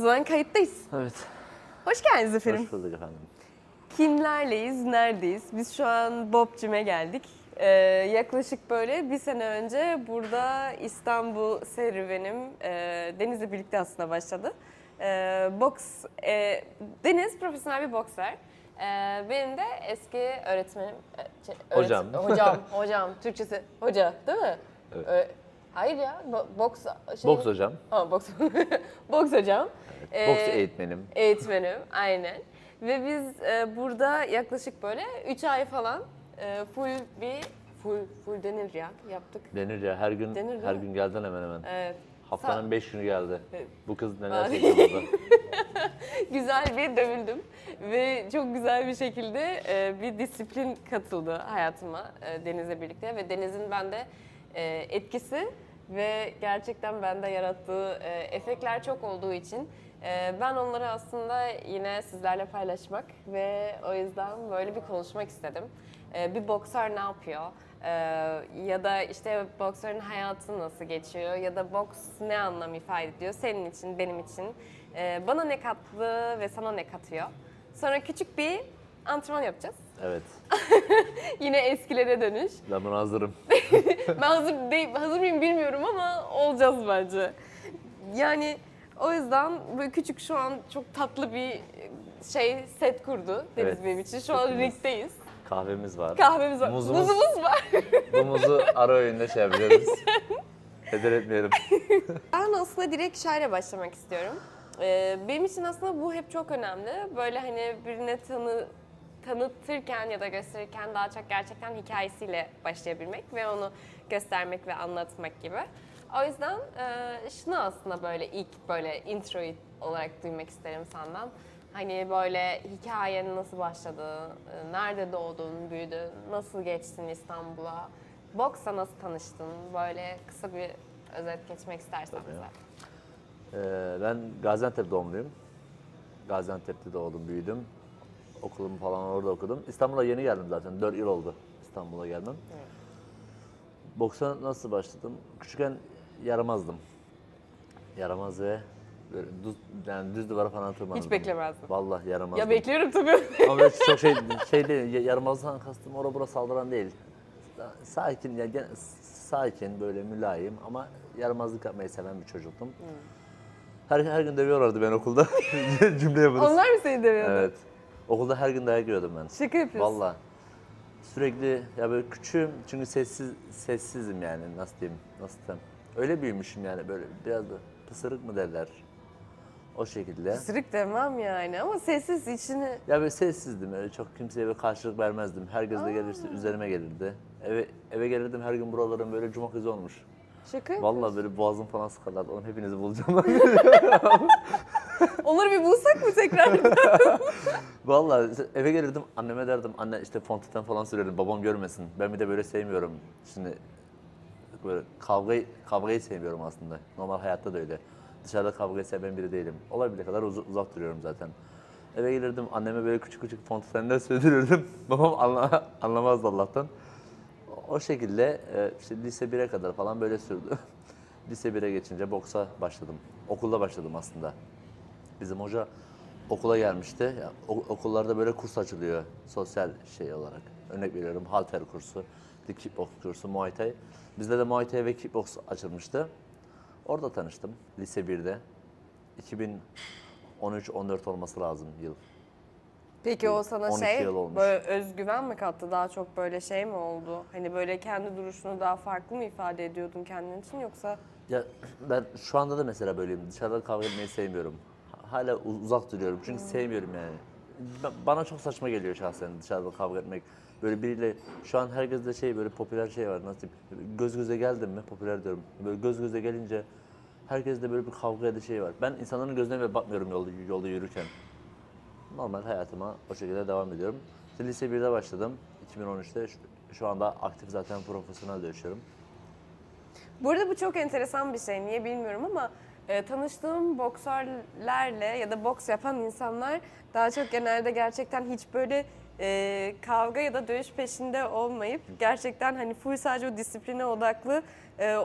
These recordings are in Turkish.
zaman kayıttayız. Evet. Hoş geldiniz efendim. Hoş bulduk efendim. Kimlerleyiz, neredeyiz? Biz şu an Bob Gym'e geldik. Yaklaşık böyle bir sene önce burada İstanbul serüvenim Deniz'le birlikte aslında başladı. Deniz profesyonel bir boksör. Benim de eski öğretmenim. Hocam. Hocam. Türkçesi hoca değil mi? Evet. Hayır ya, boks Boks hocam. Ha, boks. Boks hocam. Evet. Boks eğitmenim. Eğitmenim, aynen. Ve biz burada yaklaşık böyle 3 ay falan full denir ya yaptık. Denir ya her gün Denir, her değil gün geldin hemen hemen. Evet. Haftanın 5 günü geldi. Evet. Bu kız neler Abi. çekiyor burada. Güzel bir dövüldüm ve çok güzel bir şekilde bir disiplin katıldı hayatıma Deniz'le birlikte ve Deniz'in bende etkisi ve gerçekten bende yarattığı efektler çok olduğu için ben onları aslında yine sizlerle paylaşmak ve o yüzden böyle bir konuşmak istedim. Bir boksör ne yapıyor? Ya da işte boksörün hayatı nasıl geçiyor ya da boks ne anlam ifade ediyor senin için, benim için. Bana ne kattı ve sana ne katıyor? Sonra küçük bir antrenman yapacağız. Evet. Yine eskilere dönüş. Ben buna hazırım. Ben hazır mıyım bilmiyorum ama olacağız bence. Yani o yüzden böyle küçük şu an çok tatlı bir set kurdu Deniz Evet, benim için. Şu an setimiz. ringdeyiz. Kahvemiz var. Kahvemiz var. Muzumuz var. Bu muzu ara öğünde şey yapacağız. Heder etmeyelim. Ben aslında direkt şöyle başlamak istiyorum. Benim için aslında bu hep çok önemli. Böyle hani birine tanıtırken ya da gösterirken daha çok gerçekten hikayesiyle başlayabilmek ve onu göstermek ve anlatmak gibi. O yüzden şunu aslında böyle ilk böyle introyu olarak duymak isterim senden. Hani böyle hikayenin nasıl başladı, nerede doğdun, büyüdün, nasıl geçtin İstanbul'a, boksla nasıl tanıştın? Böyle kısa bir özet geçmek istersen Tabii bize. ya. Ben Gaziantep doğumluyum. Gaziantep'te doğdum, büyüdüm. Okulumu falan orada okudum. İstanbul'a yeni geldim zaten. 4 yıl oldu İstanbul'a gelmem. Evet. Boksa nasıl başladım? Küçükken yaramazdım. Yaramaz ve böyle düz duvara falan tırmanırdım. Hiç beklemezdim. Vallahi yaramazdım. Ya bekliyorum tabii. Ama böyle çok şey değil, yaramazdan kastım oraya bura saldıran değil. Sakin, sakin böyle mülayim ama yaramazlık yapmayı seven bir çocuktum. Her gün dövüyorlardı ben okulda. Cümle yaparız. Onlar mı seni dövüyordu? Evet. Okulda her gün dayak yiyordum ben. Şaka yapıyorsun. Vallahi. Sürekli ya böyle küçüğüm çünkü sessizim yani nasıl diyeyim, nasıl diyeyim. Öyle büyümüşüm yani böyle biraz da pısırık mı derler. O şekilde. Sırık demem yani ama sessiz içini... Ya böyle sessizdim öyle çok kimseye bir karşılık vermezdim. Herkes de gelirse üzerime gelirdi. Eve gelirdim her gün buralarım böyle cuma kızı olmuş. Şaka yapıyorsun. Vallahi böyle boğazım falan sıkarlardı. Oğlum hepinizi bulacağım. Onları bir bulsak mı tekrar? Vallahi eve gelirdim anneme derdim anne işte fondöten falan sürerim babam görmesin. Ben bir de böyle sevmiyorum. Şimdi böyle kavgayı sevmiyorum aslında. Normal hayatta da öyle. Dışarıda kavgayı seven biri değilim. Olabildiği kadar uzak duruyorum zaten. Eve gelirdim anneme böyle küçük küçük fondötenler sürdürürdüm. Babam anlamazdı Allah'tan. O şekilde işte lise 1'e kadar falan böyle sürdü. Lise 1'e geçince boksa başladım. Okulda başladım aslında. Bizim hoca okula gelmişti. Ya, okullarda böyle kurs açılıyor sosyal şey olarak. Örnek veriyorum halter kursu, kickbox kursu, muay thai. Bizde de muay thai ve kickbox açılmıştı. Orada tanıştım lise 1'de. 2013-14 olması lazım yıl. Peki o sana 12 yıl olmuş. böyle özgüven mi kattı? Daha çok böyle şey mi oldu? Hani böyle kendi duruşunu daha farklı mı ifade ediyordun kendin için yoksa? Ya ben şu anda da mesela böyleyim. Dışarıda kavga etmeyi sevmiyorum. Hala uzak duruyorum çünkü sevmiyorum yani. Bana çok saçma geliyor şahsen dışarıda kavga etmek. Böyle biriyle şu an herkeste böyle popüler şey var nasıl diyeyim. Göz göze geldim mi popüler diyorum. Böyle göz göze gelince herkeste böyle bir kavga ede şey var. Ben insanların gözüne bile bakmıyorum yolda yürürken. Normal hayatıma o şekilde devam ediyorum. İşte lise 1'de başladım. 2013'te şu anda aktif zaten profesyonel dövüşüyorum. Bu arada bu çok enteresan bir şey. Niye bilmiyorum ama tanıştığım boksörlerle ya da boks yapan insanlar daha çok genelde gerçekten hiç böyle kavga ya da dövüş peşinde olmayıp gerçekten hani full sadece o disipline odaklı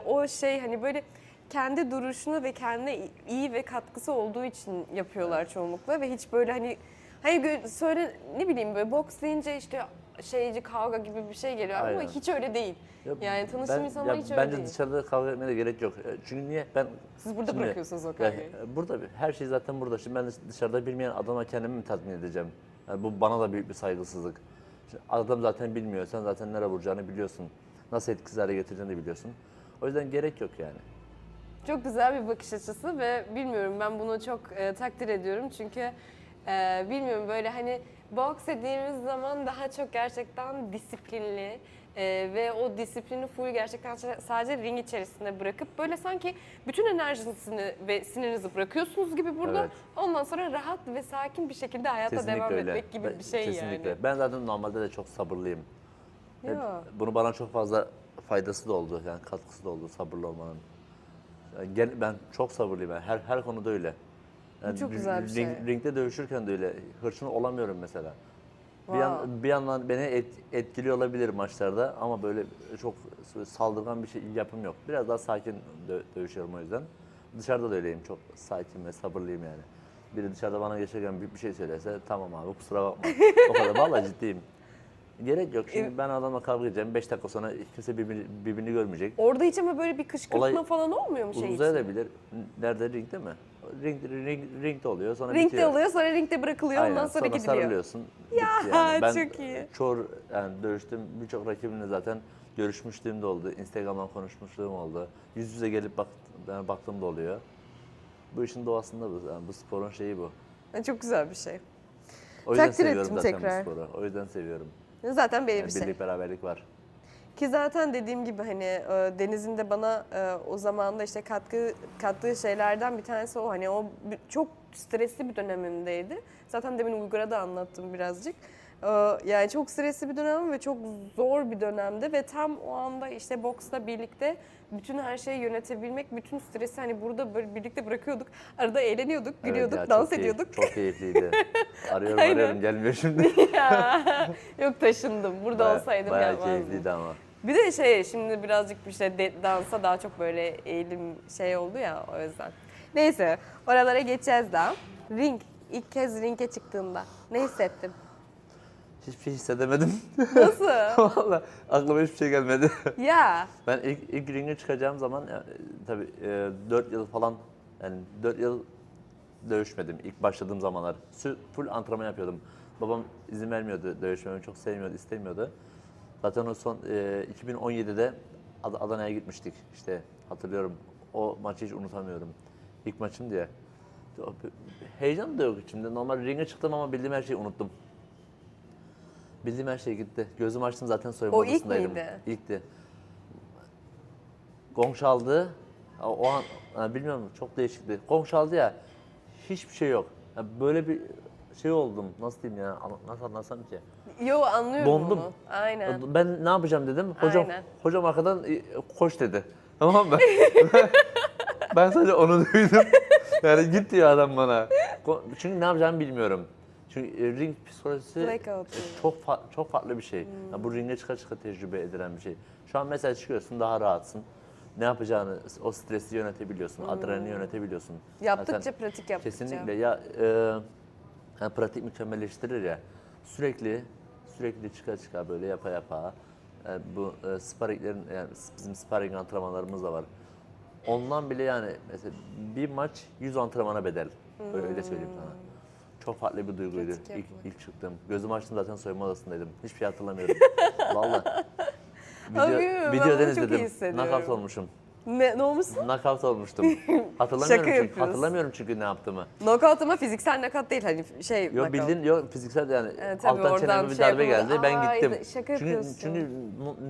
o şey hani böyle kendi duruşuna ve kendine iyi ve katkısı olduğu için yapıyorlar çoğunlukla ve hiç böyle hani söyle ne bileyim böyle boks deyince işte şeyci kavga gibi bir şey geliyor ama Aynen. hiç öyle değil. Ya Yani tanıştığım insanlar hiç öyle bence değil. dışarıda kavga etmeye de gerek yok. Çünkü niye? Siz burada şimdi- bırakıyorsunuz o ya, kavgayı. burada her şey zaten burada. Şimdi ben dışarıda bilmeyen adama kendimi mi tatmin edeceğim? Yani bu bana da büyük bir saygısızlık. Şimdi adam zaten bilmiyor. Sen zaten nereye vuracağını biliyorsun. Nasıl etkisiz hale getireceğini de biliyorsun. O yüzden gerek yok yani. Çok güzel bir bakış açısı ve bilmiyorum ben bunu çok takdir ediyorum çünkü bilmiyorum böyle hani boks dediğimiz zaman daha çok gerçekten disiplinli ve o disiplini full gerçekten sadece ring içerisinde bırakıp böyle sanki bütün enerjisini ve sinirinizi bırakıyorsunuz gibi burada Evet. ondan sonra rahat ve sakin bir şekilde hayata Kesinlikle devam öyle. etmek gibi bir şey Kesinlikle. yani. Ben zaten normalde de çok sabırlıyım. Ya. Bunu bana çok fazla faydası da oldu. Yani katkısı da oldu sabırlı olmanın. Yani ben çok sabırlıyım. Yani her konuda öyle. Yani çok güzel bir şey. Ringde dövüşürken de öyle. Hırçın olamıyorum mesela. Wow. Bir yandan beni etkiliyor olabilir maçlarda ama böyle çok saldırgan bir şey yapım yok. Biraz daha sakin dövüşüyorum o yüzden. Dışarıda da öyleyim. Çok sakin ve sabırlıyım yani. Biri dışarıda bana geçerken bir şey söylese tamam abi kusura bakma. O kadar vallahi ciddiyim. Gerek yok. Şimdi ben adamla kavga edeceğim. 5 dakika sonra kimse birbirini görmeyecek. Orada hiç ama böyle bir kışkırtma Olay falan olmuyor mu şey için? Uzayabilir. Nerede? Ringde mi? Ringde oluyor sonra Ringde bitiyor. oluyor sonra ringde bırakılıyor Aynen. ondan sonra gidiliyor. sarılıyorsun. Bitti yani. Ben çok iyi. yani dövüştüm birçok rakibimle zaten görüşmüşlüğüm de oldu. Instagram'dan konuşmuşluğum oldu. Yüz yüze gelip baktığım da oluyor. Bu işin doğasında bu. Yani bu sporun şeyi bu. Çok güzel bir şey. O yüzden Takdir seviyorum ettim zaten tekrar. bu sporu. O yüzden seviyorum. Zaten böyle Yani bir şey. birlik beraberlik var. Ki zaten dediğim gibi hani Deniz'in de bana o zamanda işte kattığı şeylerden bir tanesi o. Hani o çok stresli bir dönemimdeydi. Zaten demin Uygur'a da anlattım birazcık. Yani çok stresli bir dönem ve çok zor bir dönemde ve tam o anda işte boksla birlikte bütün her şeyi yönetebilmek, bütün stresi hani burada böyle birlikte bırakıyorduk. Arada eğleniyorduk, gülüyorduk, Evet ya, dans ediyorduk. Çok keyifliydi. Arıyorum Aynen. gelmiyor şimdi. Ya, yok taşındım. Burada olsaydım Bayağı gelmezdim. keyifliydi ama. Bir de şey şimdi birazcık bir şey dansa daha çok böyle eğilim şey oldu ya o yüzden. Neyse oralara geçeceğiz daha. Ring. İlk kez ringe çıktığında ne hissettin? Hiçbir şey hissedemedim. Nasıl? Vallahi aklıma hiçbir şey gelmedi. Ya. Ben ilk ringe çıkacağım zaman yani, tabii 4 yıl falan yani 4 yıl dövüşmedim ilk başladığım zamanlar. Full antrenman yapıyordum. Babam izin vermiyordu dövüşmemi, çok sevmiyordu, istemiyordu. Zaten o son 2017'de Adana'ya gitmiştik. İşte hatırlıyorum. O maçı hiç unutamıyorum. İlk maçım diye. Heyecan da yok içimde. Normal ringe çıktım ama bildiğim her şeyi unuttum. Bildiğim her şey gitti. Gözümü açtım zaten soyunma O ilk odasındaydım. miydi? İlkti. Gong çaldı. O an bilmiyorum çok değişikti. Gong çaldı ya. Hiçbir şey yok. Ya böyle bir şey oldum. Nasıl diyeyim ya? Nasıl anlatsam ki? Yo anlıyorum Dondum. onu. Aynen. Ben ne yapacağım dedim. Aynen. Hocam arkadan koş dedi. Tamam mı? Ben sadece onu duydum. Yani git diyor adam bana. Çünkü ne yapacağımı bilmiyorum. Çünkü ring psikolojisi Blackout. çok farklı bir şey. Ya bu ringe çıka tecrübe edilen bir şey. Şu an mesela çıkıyorsun daha rahatsın. Ne yapacağını, o stresi yönetebiliyorsun, adrenalini yönetebiliyorsun. Yaptıkça Zaten pratik yaptıkça. Kesinlikle ya yani pratik mükemmelleştirir ya. Sürekli çıka böyle yapa bu sparringlerin yani bizim sparring antrenmanlarımız da var. Ondan bile yani mesela bir maç 100 antrenmana bedel. Öyle söyleyeyim sana. Çok farklı bir duyguydu Pratik yapmak. ilk çıktım. Gözümü açtım zaten soyunma odasındaydım. Hiçbir şey hatırlamıyorum. Vallahi. Abi, ben Video bunu deniz çok iyi dedim. hissediyorum. Knockout olmuşum. Ne olmuşsun? Knockout olmuştum. Şaka yapıyorsun. Hatırlamıyorum çünkü ne yaptığımı. Knockout ama fiziksel knockout değil hani şey Yok knockout. bildiğin yok fiziksel yani tabii alttan oradan çeneme bir şey darbe yapamadı. geldi. Ben Ay, gittim. şaka yapıyorsun. Çünkü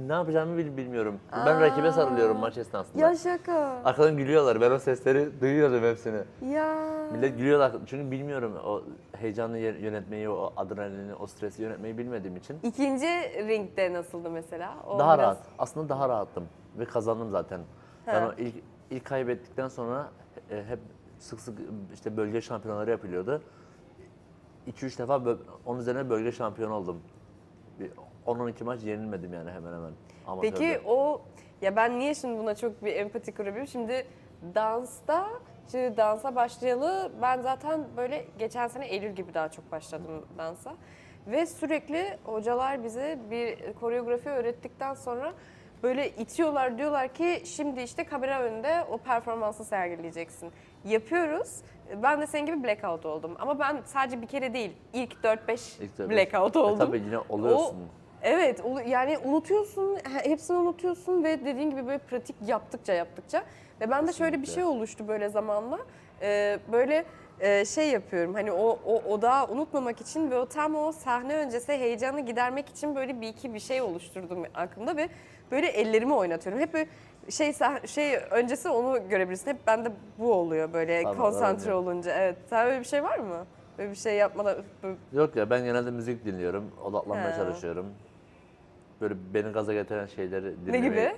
ne yapacağımı bilmiyorum. Ben rakibe sarılıyorum maç esnasında. Ya şaka. Arkadan gülüyorlar. Ben o sesleri duyuyordum hepsini. Ya. Millet gülüyorlar. Çünkü bilmiyorum o heyecanı yönetmeyi, o adrenalini, o stresi yönetmeyi bilmediğim için. İkinci ringde nasıldı mesela? O Daha biraz- rahat. Aslında daha rahattım ve kazandım zaten. Ben o ilk kaybettikten sonra hep sık işte bölge şampiyonları yapılıyordu. 2-3 defa onun üzerine bölge şampiyonu oldum. Bir 10-12 maç yenilmedim yani hemen hemen. Peki Amatörde. o ya ben niye şimdi buna çok bir empati kurabiliyorum? Şimdi Dansta, şimdi dansa başlayalı ben zaten böyle geçen sene Eylül gibi daha çok başladım dansa. Ve sürekli hocalar bize bir koreografi öğrettikten sonra böyle itiyorlar, diyorlar ki şimdi işte kamera önünde o performansı sergileyeceksin. Yapıyoruz. Ben de senin gibi blackout oldum. Ama ben sadece bir kere değil, ilk 4-5 İlk de blackout oldum. tabii yine oluyorsun. Evet, yani unutuyorsun, hepsini unutuyorsun ve dediğin gibi böyle pratik yaptıkça ve bende şöyle bir Kesinlikle. şey oluştu böyle zamanla. Böyle şey yapıyorum hani o odağı unutmamak için ve tam o sahne öncesi heyecanı gidermek için böyle bir şey oluşturdum aklımda ve böyle ellerimi oynatıyorum. Hep böyle şey öncesi onu görebilirsin. Hep bende bu oluyor böyle Tamam, konsantre öyle. olunca. Evet. Sen böyle bir şey var mı? Böyle bir şey yapmadan böyle- Yok ya, ben genelde müzik dinliyorum, odaklanmaya He. çalışıyorum. Böyle beni gaza getiren şeyleri ne dinlemeyi... gibi?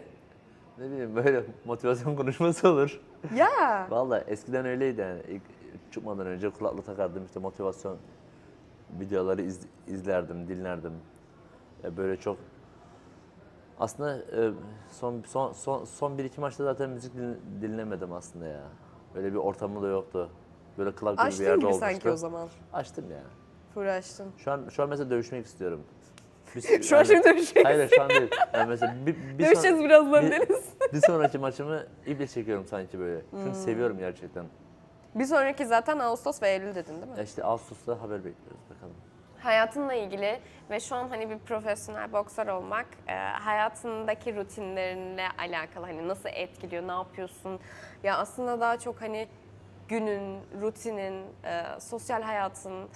Ne bileyim, böyle motivasyon konuşması olur. Ya. Vallahi eskiden öyleydi yani. İlk çıkmadan önce kulaklık takardım, işte motivasyon videoları izlerdim, dinlerdim. Böyle çok... Aslında son bir iki maçta zaten müzik dinlemedim aslında ya. Böyle bir ortamı da yoktu. Böyle club gibi bir Açtın yerde gibi olmuştu. sanki o zaman. Açtım ya. Full açtın. Şu an mesela dövüşmek istiyorum. Şu an şimdi dövüşecek. Hayır, şu an değil. Yani mesela Dövüşeceğiz birazdan bir- Deniz. bir sonraki maçımı iple çekiyorum sanki böyle. Çünkü seviyorum gerçekten. Bir sonraki zaten Ağustos ve Eylül dedin değil mi? Ya işte Ağustos'ta haber bekliyoruz bakalım. Hayatınla ilgili ve şu an hani bir profesyonel boksör olmak hayatındaki rutinlerinle alakalı hani nasıl etkiliyor, ne yapıyorsun? Ya aslında daha çok hani günün, rutinin, sosyal hayatın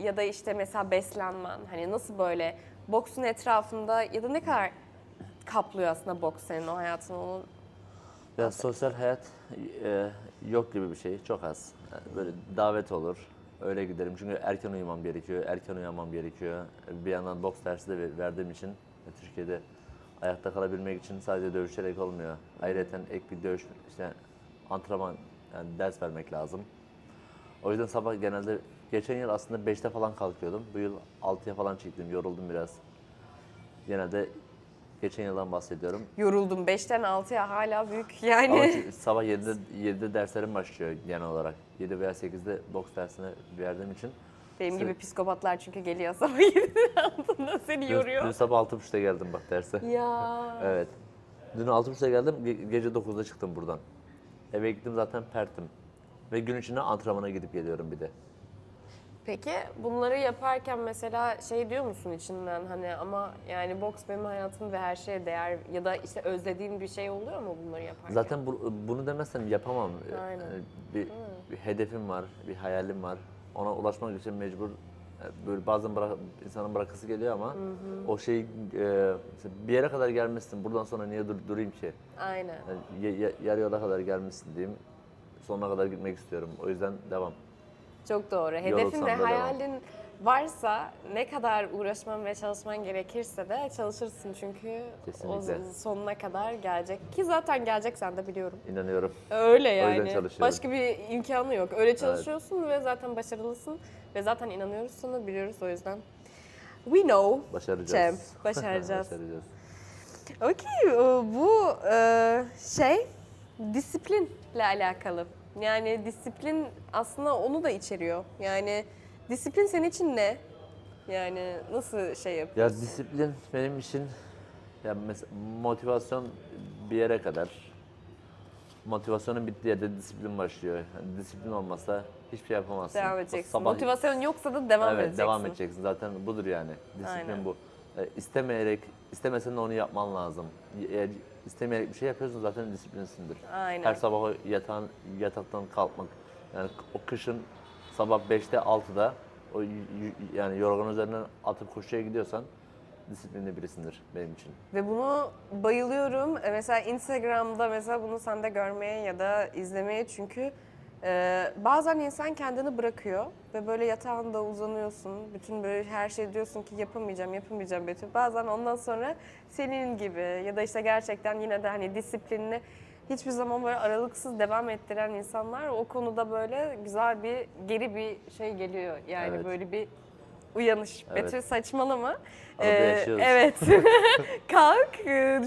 ya da işte mesela beslenmen hani nasıl böyle boksun etrafında ya da ne kadar kaplıyor aslında boks senin o hayatını onun Ya sosyal hayat yok gibi bir şey, çok az. Yani böyle davet olur, öyle giderim. Çünkü erken uyumam gerekiyor, erken uyanmam gerekiyor. Bir yandan boks dersi de verdiğim için Türkiye'de ayakta kalabilmek için sadece dövüşerek olmuyor. Ayrıca ek bir dövüş, işte antrenman, yani ders vermek lazım. O yüzden sabah genelde, geçen yıl aslında 5'te falan kalkıyordum. Bu yıl 6'ya falan çıktım, yoruldum biraz. Genelde geçen yıldan bahsediyorum. yoruldum 5'ten 6'ya hala büyük Ama yani. çünkü sabah 7'de derslerim başlıyor genel olarak. 7 veya 8'de boks dersine verdiğim için. Benim gibi psikopatlar çünkü geliyor sabah 7'den altında seni Dün yoruyor. sabah 6.30'da geldim bak derse. Ya. Evet. Dün 6.30'da geldim, gece 9'da çıktım buradan. Eve gittim zaten pertim. Ve gün içinde antrenmana gidip geliyorum bir de. Peki bunları yaparken mesela şey diyor musun içinden hani ama yani boks benim hayatım ve her şeye değer ya da işte özlediğin bir şey oluyor mu bunları yaparken? Zaten bunu demezsem yapamam. Aynen. Bir hedefim var, bir hayalim var. Ona ulaşmak için mecbur, böyle bazen insanın bırakısı geliyor ama o şey bir yere kadar gelmişsin. Buradan sonra niye durayım ki? Aynen. Yani yarı yola kadar gelmişsin diyeyim. Sonuna kadar gitmek istiyorum. O yüzden devam. Çok doğru. Yorulsam Hedefin da ve devam. hayalin varsa ne kadar uğraşman ve çalışman gerekirse de çalışırsın çünkü Kesinlikle. o sonuna kadar gelecek. Ki zaten gelecek sen de biliyorum. İnanıyorum. Öyle O yüzden yani. çalışıyorum. Başka bir imkanı yok. Öyle çalışıyorsun ve zaten başarılısın ve zaten inanıyoruz sana, biliyoruz o yüzden. We know. Başaracağız. Cem, başaracağız. Başaracağız. Okey, bu şey disiplinle alakalı. Yani disiplin aslında onu da içeriyor. Yani disiplin senin için ne? Yani nasıl şey Ya yapıyorsun? disiplin benim için, ya mesela motivasyon bir yere kadar. Motivasyonun bittiği yerde disiplin başlıyor. Yani disiplin olmasa hiçbir şey yapamazsın. Devam edeceksin. Sabah- Motivasyon yoksa da devam Evet, edeceksin. devam edeceksin. Zaten budur yani. Disiplin Aynen. bu. İstemesen de onu yapman lazım. Eğer istemeyerek bir şey yapıyorsun zaten disiplinsindir. Aynen. Her sabah o yataktan kalkmak. Yani o kışın sabah 5'te 6'da o yani yorganın üzerinden atıp koşuya gidiyorsan disiplinli birisindir benim için. Ve bunu bayılıyorum. Mesela Instagram'da mesela bunu sende görmeye ya da izlemeye çünkü bazen insan kendini bırakıyor ve böyle yatağında uzanıyorsun. Bütün böyle her şey diyorsun ki yapamayacağım Betül. Bazen ondan sonra senin gibi ya da işte gerçekten yine de hani disiplinli hiçbir zaman böyle aralıksız devam ettiren insanlar o konuda böyle güzel bir geri bir şey geliyor. Yani Evet. böyle bir uyanış. Evet. Betül saçmalama. Arada yaşıyoruz. Evet. Kalk,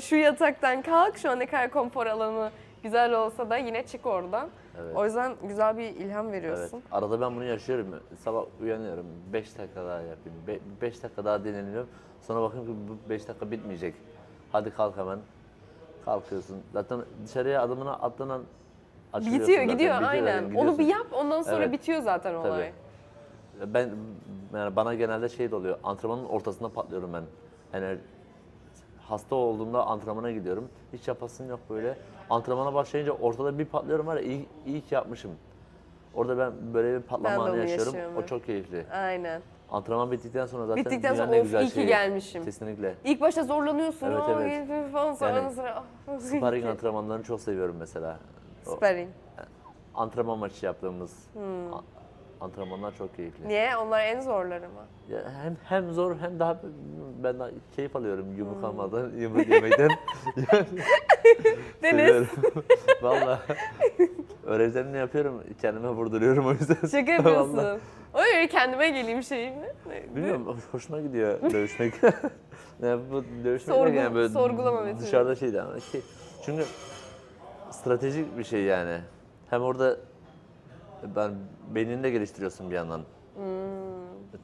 şu yataktan kalk. Şu an ne kadar konfor alanı güzel olsa da yine çık oradan. Evet. O yüzden güzel bir ilham Evet. veriyorsun. Arada ben bunu yaşıyorum. Sabah uyanıyorum. 5 dakika daha yapayım. 5 dakika daha dinleniyorum. Sonra bakıyorum ki bu 5 dakika bitmeyecek. Hadi kalk hemen. Kalkıyorsun. Zaten dışarıya adımını attığın an açılıyorsun Bitiyor, zaten. gidiyor Bitiyor aynen. zaten, Onu gidiyorsun. bir yap, ondan sonra Evet. bitiyor zaten olay. Ben yani bana genelde şey de oluyor. Antrenmanın ortasında patlıyorum ben. Yani hasta olduğumda antrenmana gidiyorum. Hiç yapasım yok böyle. Antrenmana başlayınca ortada bir patlıyorum var ya iyi ki yapmışım. Orada ben böyle bir Ben de patlama anı onu yaşıyorum. yaşıyorum, O evet. çok keyifli. Aynen. Antrenman bittikten sonra zaten Bittikten dünyanın sonra en of güzel iyi ki şeyi. gelmişim. Kesinlikle. İlk başta zorlanıyorsun. Evet, "Aa, evet. geldi" falan sonra Yani ondan sonra. "Ah, Sparring antrenmanlarını çok seviyorum mesela. O Sparring. antrenman maçı yaptığımız Hmm. antrenmanlar çok keyifli. Niye? Onlar en zorları mı? Ya hem zor hem daha ben daha keyif alıyorum yumruk Hmm. almadan, yumruk yemekten. Deniz. Seviyorum. Vallahi öğrencilerimle yapıyorum, kendime vurduruyorum o yüzden. Şaka yapıyorsun. Vallahi. Öyle kendime geleyim şey mi? Bilmiyorum, hoşuma gidiyor dövüşmek. Yani bu dövüşmek Sorgu- derken yani böyle sorgulama metodu. dışarıda şeydi ama çünkü stratejik bir şey yani. Hem orada beynini de geliştiriyorsun bir yandan.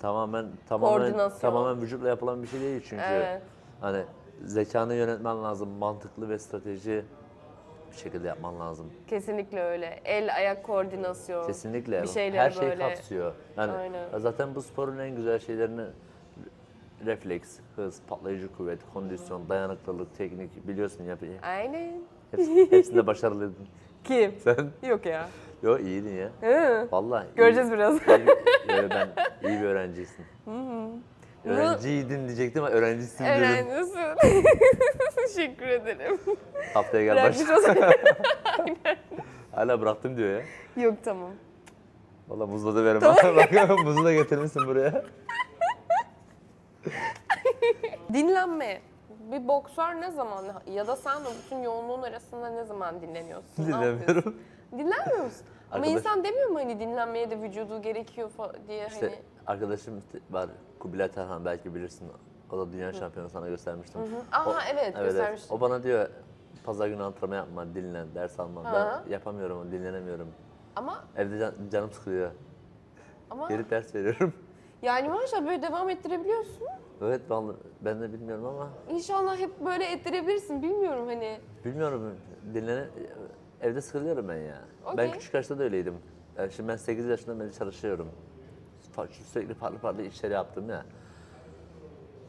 Tamamen Koordinasyon. vücutla yapılan bir şey değil çünkü. Evet. Hani zekanı yönetmen lazım, mantıklı ve strateji bir şekilde yapman lazım. Kesinlikle öyle. El ayak koordinasyon. Kesinlikle. Bir şeyleri her şey böyle. kapsıyor. Yani Aynen. zaten bu sporun en güzel şeylerini refleks, hız, patlayıcı kuvvet, kondisyon, dayanıklılık, teknik biliyorsun Aynen. hepsinde başarılıydın. Kim? Sen? Yok ya. Yo iyiydin ya. Hı. Vallahi. Göreceğiz biraz. Ben iyi bir öğrencisin. Öğrenciydin diyecektim ama öğrencisin dedim. Öğrencisin. Teşekkür ederim. Haftaya gel Bırakmış baş. olsun. Hala bıraktım diyor ya. Yok tamam. Vallahi muzla da verim. Bak muzu da getirmişsin buraya. Dinlenme. Bir boksör ne zaman ya da sen de bütün yoğunluğun arasında ne zaman dinleniyorsun? Ne yapıyorsun? Dinlemiyorum. Dinlenmiyor musun? Ama Arkadaş- insan demiyor mu hani dinlenmeye de vücudu gerekiyor diye İşte hani. arkadaşım var Kubilay Tarhan belki bilirsin. O da dünya şampiyonu sana göstermiştim. Aa O- evet, göstermiştin. O bana diyor pazar günü antrenman yapma, dinlen, ders alma. Ha. Ben yapamıyorum, dinlenemiyorum. Ama Evde canım sıkılıyor. ama Gelip ders veriyorum. yani maşallah böyle devam ettirebiliyorsun. Evet vallahi ben de bilmiyorum ama İnşallah hep böyle ettirebilirsin. Bilmiyorum hani. bilmiyorum evde sıkılıyorum ben ya. Okey. Ben küçük yaşta da öyleydim. Yani şimdi ben 8 yaşından beri çalışıyorum. Sürekli farklı işleri yaptım ya.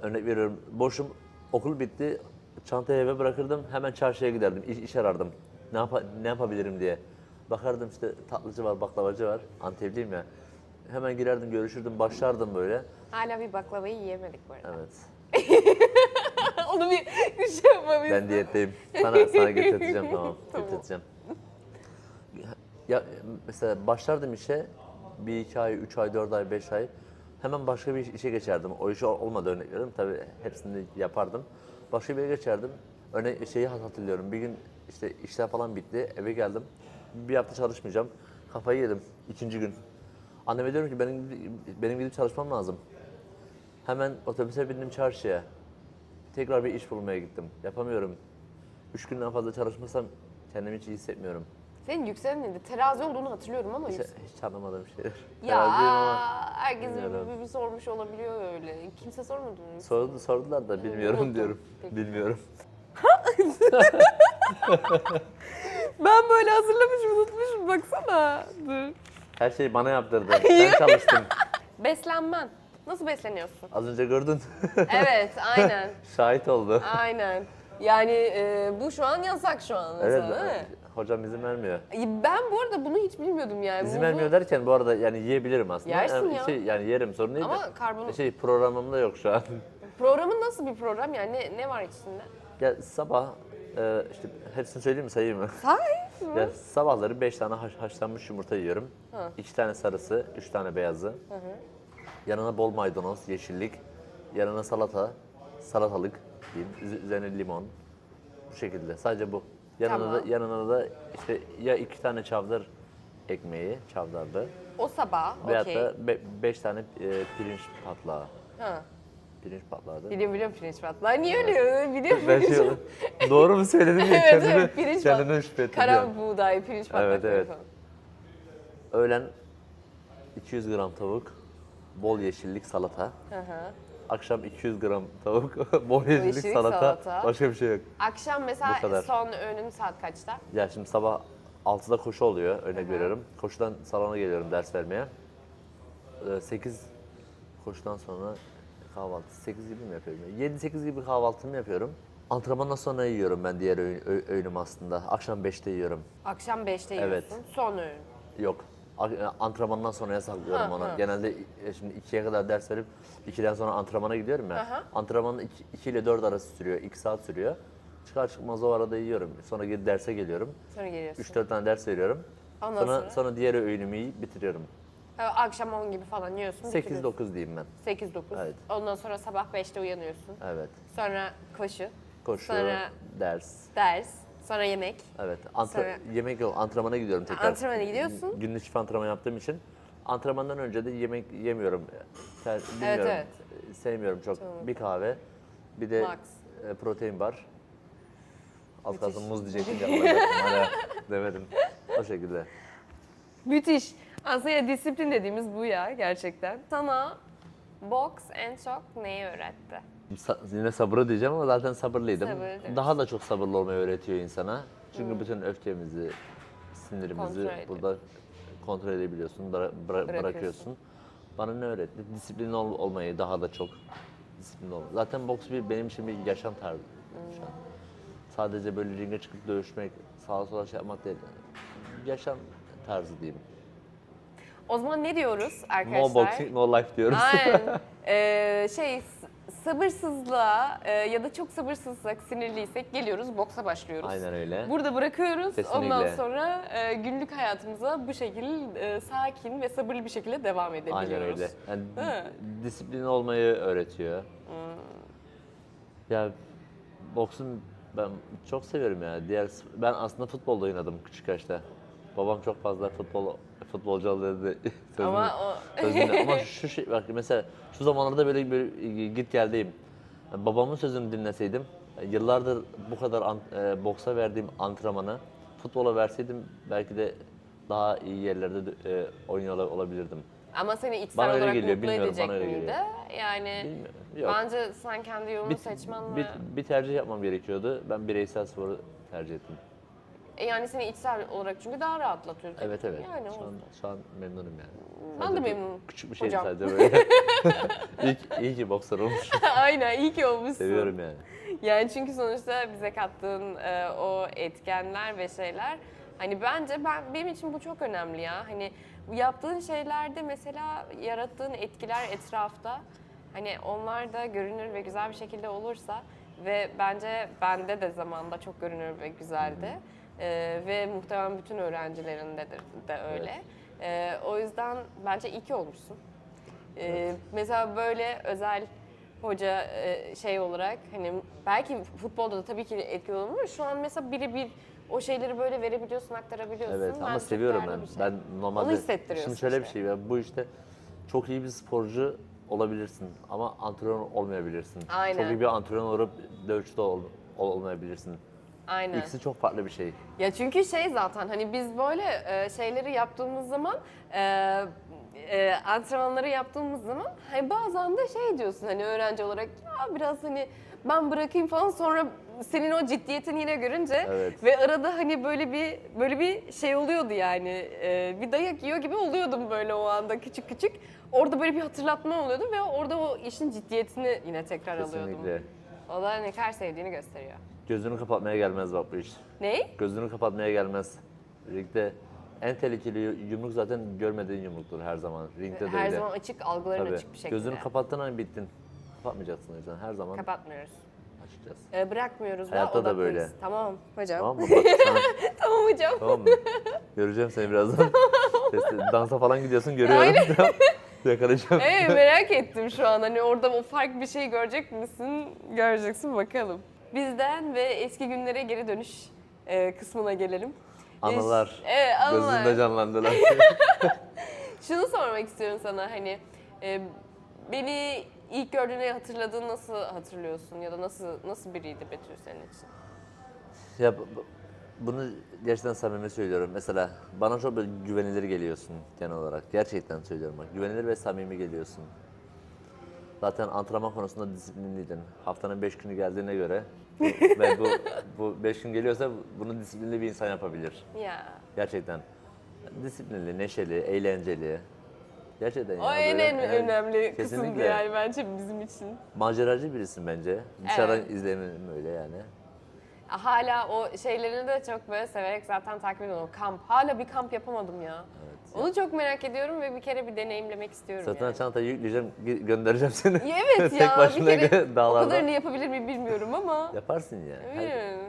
Örnek veriyorum, boşum, okul bitti, çantayı eve bırakırdım, hemen çarşıya giderdim, iş arardım. Ne yapabilirim diye. Bakardım işte tatlıcı var, baklavacı var, Antepliyim ya. Hemen girerdim, görüşürdüm, başlardım böyle. Hala bir baklavayı yiyemedik bu arada. Evet, Onu bir şey yapmamız. ben diyetteyim. Sana getirteceğim, tamam, Tamam. getirteceğim. Ya mesela başlardım işe, 1-2 ay, 3 ay, 4 ay, 5 ay. Hemen başka bir işe geçerdim. O iş olmadı örnek veriyorum. Tabii hepsini yapardım. Başka bir yere geçerdim. Örnek şeyi hatırlıyorum. Bir gün işte işler falan bitti. Eve geldim. Bir hafta çalışmayacağım. Kafayı yedim ikinci gün. Anneme diyorum ki benim gidip çalışmam lazım. Hemen otobüse bindim çarşıya. Tekrar bir iş bulmaya gittim. Yapamıyorum. 3 günden fazla çalışmasam kendimi hiç iyi hissetmiyorum. Senin yükselen neydi? Terazi olduğunu hatırlıyorum ama Hiç anlamadığım şeyler. Ya Teraziyim ama herkes bilmiyorum. bir sormuş olabiliyor öyle. Kimse sormadı mı? sordular da bilmiyorum Unuttum. diyorum. Peki. Bilmiyorum. Ben böyle hazırlamışım, unutmuşum baksana. Dur. Her şeyi bana yaptırdı. Ben çalıştım. Beslenmen. Nasıl besleniyorsun? Az önce gördün. Evet, aynen. Şahit oldu. Aynen. Yani bu şu an yasak şu an Evet, mesela değil mi? hocam izin vermiyor. Ben bu arada bunu hiç bilmiyordum yani. İzin Muzu- vermiyor derken bu arada yani yiyebilirim aslında. Yersin yani, ya. yani yerim sorun değil Ama de. karbon... Programımda yok şu an. Programın nasıl bir program yani ne var içinde? Ya sabah işte hepsini söyleyeyim mi sayayım mı? Say. Ya sabahları 5 tane haşlanmış yumurta yiyorum. Hı. 2 tane sarısı, 3 tane beyazı. Yanına bol maydanoz, yeşillik. Yanına salatalık diyeyim. Üzerine limon. Bu şekilde. Sadece bu. Tamam. Yanına da işte ya 2 tane çavdar ekmeği, çavdarlı. O sabah, Veyahut okey. da 5 tane pirinç patlağı. Ha. Pirinç patlardı. Biliyorum pirinç patlar. Niye öyle biliyorum. Ben şey, doğru mu söyledim ya Evet, kendime, evet, pirinç kendimden şüphe ettim. Kara ya. buğday, pirinç patlakları Evet, evet. falan. Öğlen 200 gram tavuk, bol yeşillik salata. Hı hı. Akşam 200 gram tavuk, bol yeşillik Yeşillik salata. salata. Başka bir şey yok. Akşam mesela Bu kadar. son öğünün saat kaçta? Ya şimdi sabah 6'da koşu oluyor, örnek veriyorum. Koşudan salona geliyorum ders vermeye. 8 koşudan sonra kahvaltı 8 gibi mi yapıyorum? 7-8 gibi kahvaltımı yapıyorum. Antrenmandan sonra yiyorum ben diğer öğünüm aslında. Akşam 5'te yiyorum. Akşam 5'te Evet. yiyorsun. Son öğün. Yok. Antrenmandan sonraya saklıyorum Ha, onu. ha. Genelde şimdi 2'ye kadar ders verip 2'den sonra antrenmana gidiyorum ya. Aha. Antrenmanın 2 ile 4 arası sürüyor. 2 saat sürüyor. Çıkar çıkmaz o arada yiyorum. Sonra geri derse geliyorum. Sonra geliyorsun. 3-4 tane ders veriyorum. Ondan Sonra diğer öğünümü yiyip bitiriyorum. Akşam 10 gibi falan yiyorsun. 8-9 diyeyim ben. 8-9. Evet. Ondan sonra sabah 5'te uyanıyorsun. Evet. Sonra koşu. Koşu, Sonra ders. ders. Sonra yemek. Evet. Sonra- Yemek yok. Antrenmana gidiyorum tekrar. Antrenmana gidiyorsun. Günlük çift antrenman yaptığım için antrenmandan önce de yemek yemiyorum. Bilmiyorum. evet. Sevmiyorum çok. Çoğunlukla. Bir kahve, bir de Max. protein bar. Az Müthiş. kalsın muz diyecektim ya. Hala demedim. O şekilde. Müthiş. Aslında ya disiplin dediğimiz bu ya gerçekten. Sana boks en çok neyi öğretti? Yine sabırı diyeceğim ama zaten sabırlıydım. Sabır diyorsun. Daha da çok sabırlı olmayı öğretiyor insana. Çünkü bütün öfkemizi, sinirimizi Kontrol ediyor. burada kontrol edebiliyorsun, bırakıyorsun. Bana ne öğretti? Disiplin olmayı daha da çok. Disiplin olmayı. Zaten boks benim için bir yaşam tarzı şu an. Sadece böyle ringe çıkıp dövüşmek, sağa sola şey yapmak değil. Yaşam tarzı diyeyim. O zaman ne diyoruz arkadaşlar? No boxing, no life diyoruz. Aynen. Sabırsızlığa ya da çok sabırsızsak, sinirliysek geliyoruz, boksa başlıyoruz. Aynen öyle. Burada bırakıyoruz. Kesinlikle. Ondan sonra günlük hayatımıza bu şekilde sakin ve sabırlı bir şekilde devam edebiliyoruz. Aynen öyle. Yani Değil mi? disiplin olmayı öğretiyor. Ya boksun ben çok seviyorum ya. Ben aslında futbolda oynadım küçük yaşta. Babam çok fazla futbolcu ol dedi. Ama Ama şu şey bak mesela şu zamanlarda böyle git geldeyim. Yani babamın sözünü dinleseydim yıllardır bu kadar boksa verdiğim antrenmanı futbola verseydim belki de daha iyi yerlerde oynuyor olabilirdim. Ama seni içsel Bana öyle olarak geliyor, mutlu bilmiyorum, edecek bana öyle miydi? geliyor. Yani Bilmiyorum. Yok. bence sen kendi yolunu seçmen ve Bir tercih yapmam gerekiyordu. Ben bireysel sporu tercih ettim. yani seni içsel olarak çünkü daha rahatlatıyor. Evet. Yani Şu an memnunum yani. Ben de Sadece memnunum. Küçük bir şeydi Hocam. sadece böyle. iyi ki boksör olmuş. Aynen iyi ki olmuşsun. Seviyorum yani. Yani çünkü sonuçta bize kattığın o etkenler ve şeyler hani bence benim için bu çok önemli ya. Hani bu yaptığın şeylerde mesela yarattığın etkiler etrafta hani onlar da görünür ve güzel bir şekilde olursa ve bence bende de zamanında çok görünür ve güzeldi. Ve muhtemelen bütün öğrencilerin de öyle. O yüzden bence iyi ki olmuşsun. Mesela böyle özel hoca şey olarak hani belki futbolda da tabii ki etkili olur ama şu an mesela birebir o şeyleri böyle verebiliyorsun, aktarabiliyorsun. Evet Bence ama çok seviyorum değerli ben. bir şey. Ben normalde Onu hissettiriyorsun şimdi şöyle bir işte. şey var. Bu işte çok iyi bir sporcu olabilirsin ama antrenör olmayabilirsin. Aynen. Çok iyi bir antrenör olup dövüşçü de olmayabilirsin. Aynen. İkisi çok farklı bir şey. Ya çünkü şey zaten hani biz böyle şeyleri yaptığımız zaman antrenmanları yaptığımız zaman hani bazen de şey diyorsun hani öğrenci olarak ya biraz hani ben bırakayım falan sonra senin o ciddiyetini yine görünce Evet. ve arada hani böyle bir şey oluyordu yani bir dayak yiyor gibi oluyordum böyle o anda küçük küçük. Orada böyle bir hatırlatma oluyordu ve orada o işin ciddiyetini yine tekrar alıyordum. Kesinlikle. O da ne kadar sevdiğini gösteriyor. Gözünü kapatmaya gelmez bak bu iş. Ney? Gözünü kapatmaya gelmez. Ringde en tehlikeli yumruk zaten görmediğin yumruktur her zaman. Ringde de Her öyle. zaman açık, algıların Tabii. açık bir şekilde. Gözünü kapattığın an bittin. Kapatmayacaksın o yüzden her zaman Kapatmıyoruz. açacağız. Bırakmıyoruz da Hayatta da odaklıyız. böyle. Tamam hocam. Tamam mı? Bak sana, Tamam hocam. tamam mı? Göreceğim seni birazdan. Dansa falan gidiyorsun görüyorum. Yakalayacağım. Evet merak ettim şu an. Hani orada o farklı bir şey görecek misin? Göreceksin bakalım. Bizden ve eski günlere geri dönüş kısmına gelelim. Anılar. Evet anılar. Gözümde canlandılar. Şunu sormak istiyorum sana hani beni ilk gördüğünü hatırladığını nasıl hatırlıyorsun ya da nasıl biriydi Betül senin için? Ya bunu gerçekten samimi söylüyorum. Mesela bana çok böyle güvenilir geliyorsun genel olarak. Gerçekten söylüyorum bak. Güvenilir ve samimi geliyorsun. Zaten antrenman konusunda disiplinliydin. Haftanın 5 günü geldiğine göre ve bu 5 gün geliyorsa bunu disiplinli bir insan yapabilir. Ya. Gerçekten. Disiplinli, neşeli, eğlenceli. Gerçekten O ya en böyle, en önemli kısımdı kesinlikle. yani bence bizim için. Maceracı birisin bence. Dışarıdan izleyelim öyle yani. Hala o şeylerini de çok böyle severek zaten takip ediyorum. O kamp. Hala bir kamp yapamadım ya. Evet. Onu çok merak ediyorum ve bir kere bir deneyimlemek istiyorum Zaten yani. çantayı yükleyeceğim, göndereceğim seni. Ya evet Tek ya başına bir kere o dağlarda. kadarını yapabilir miyim bilmiyorum ama. Yaparsın ya. Bilmiyorum.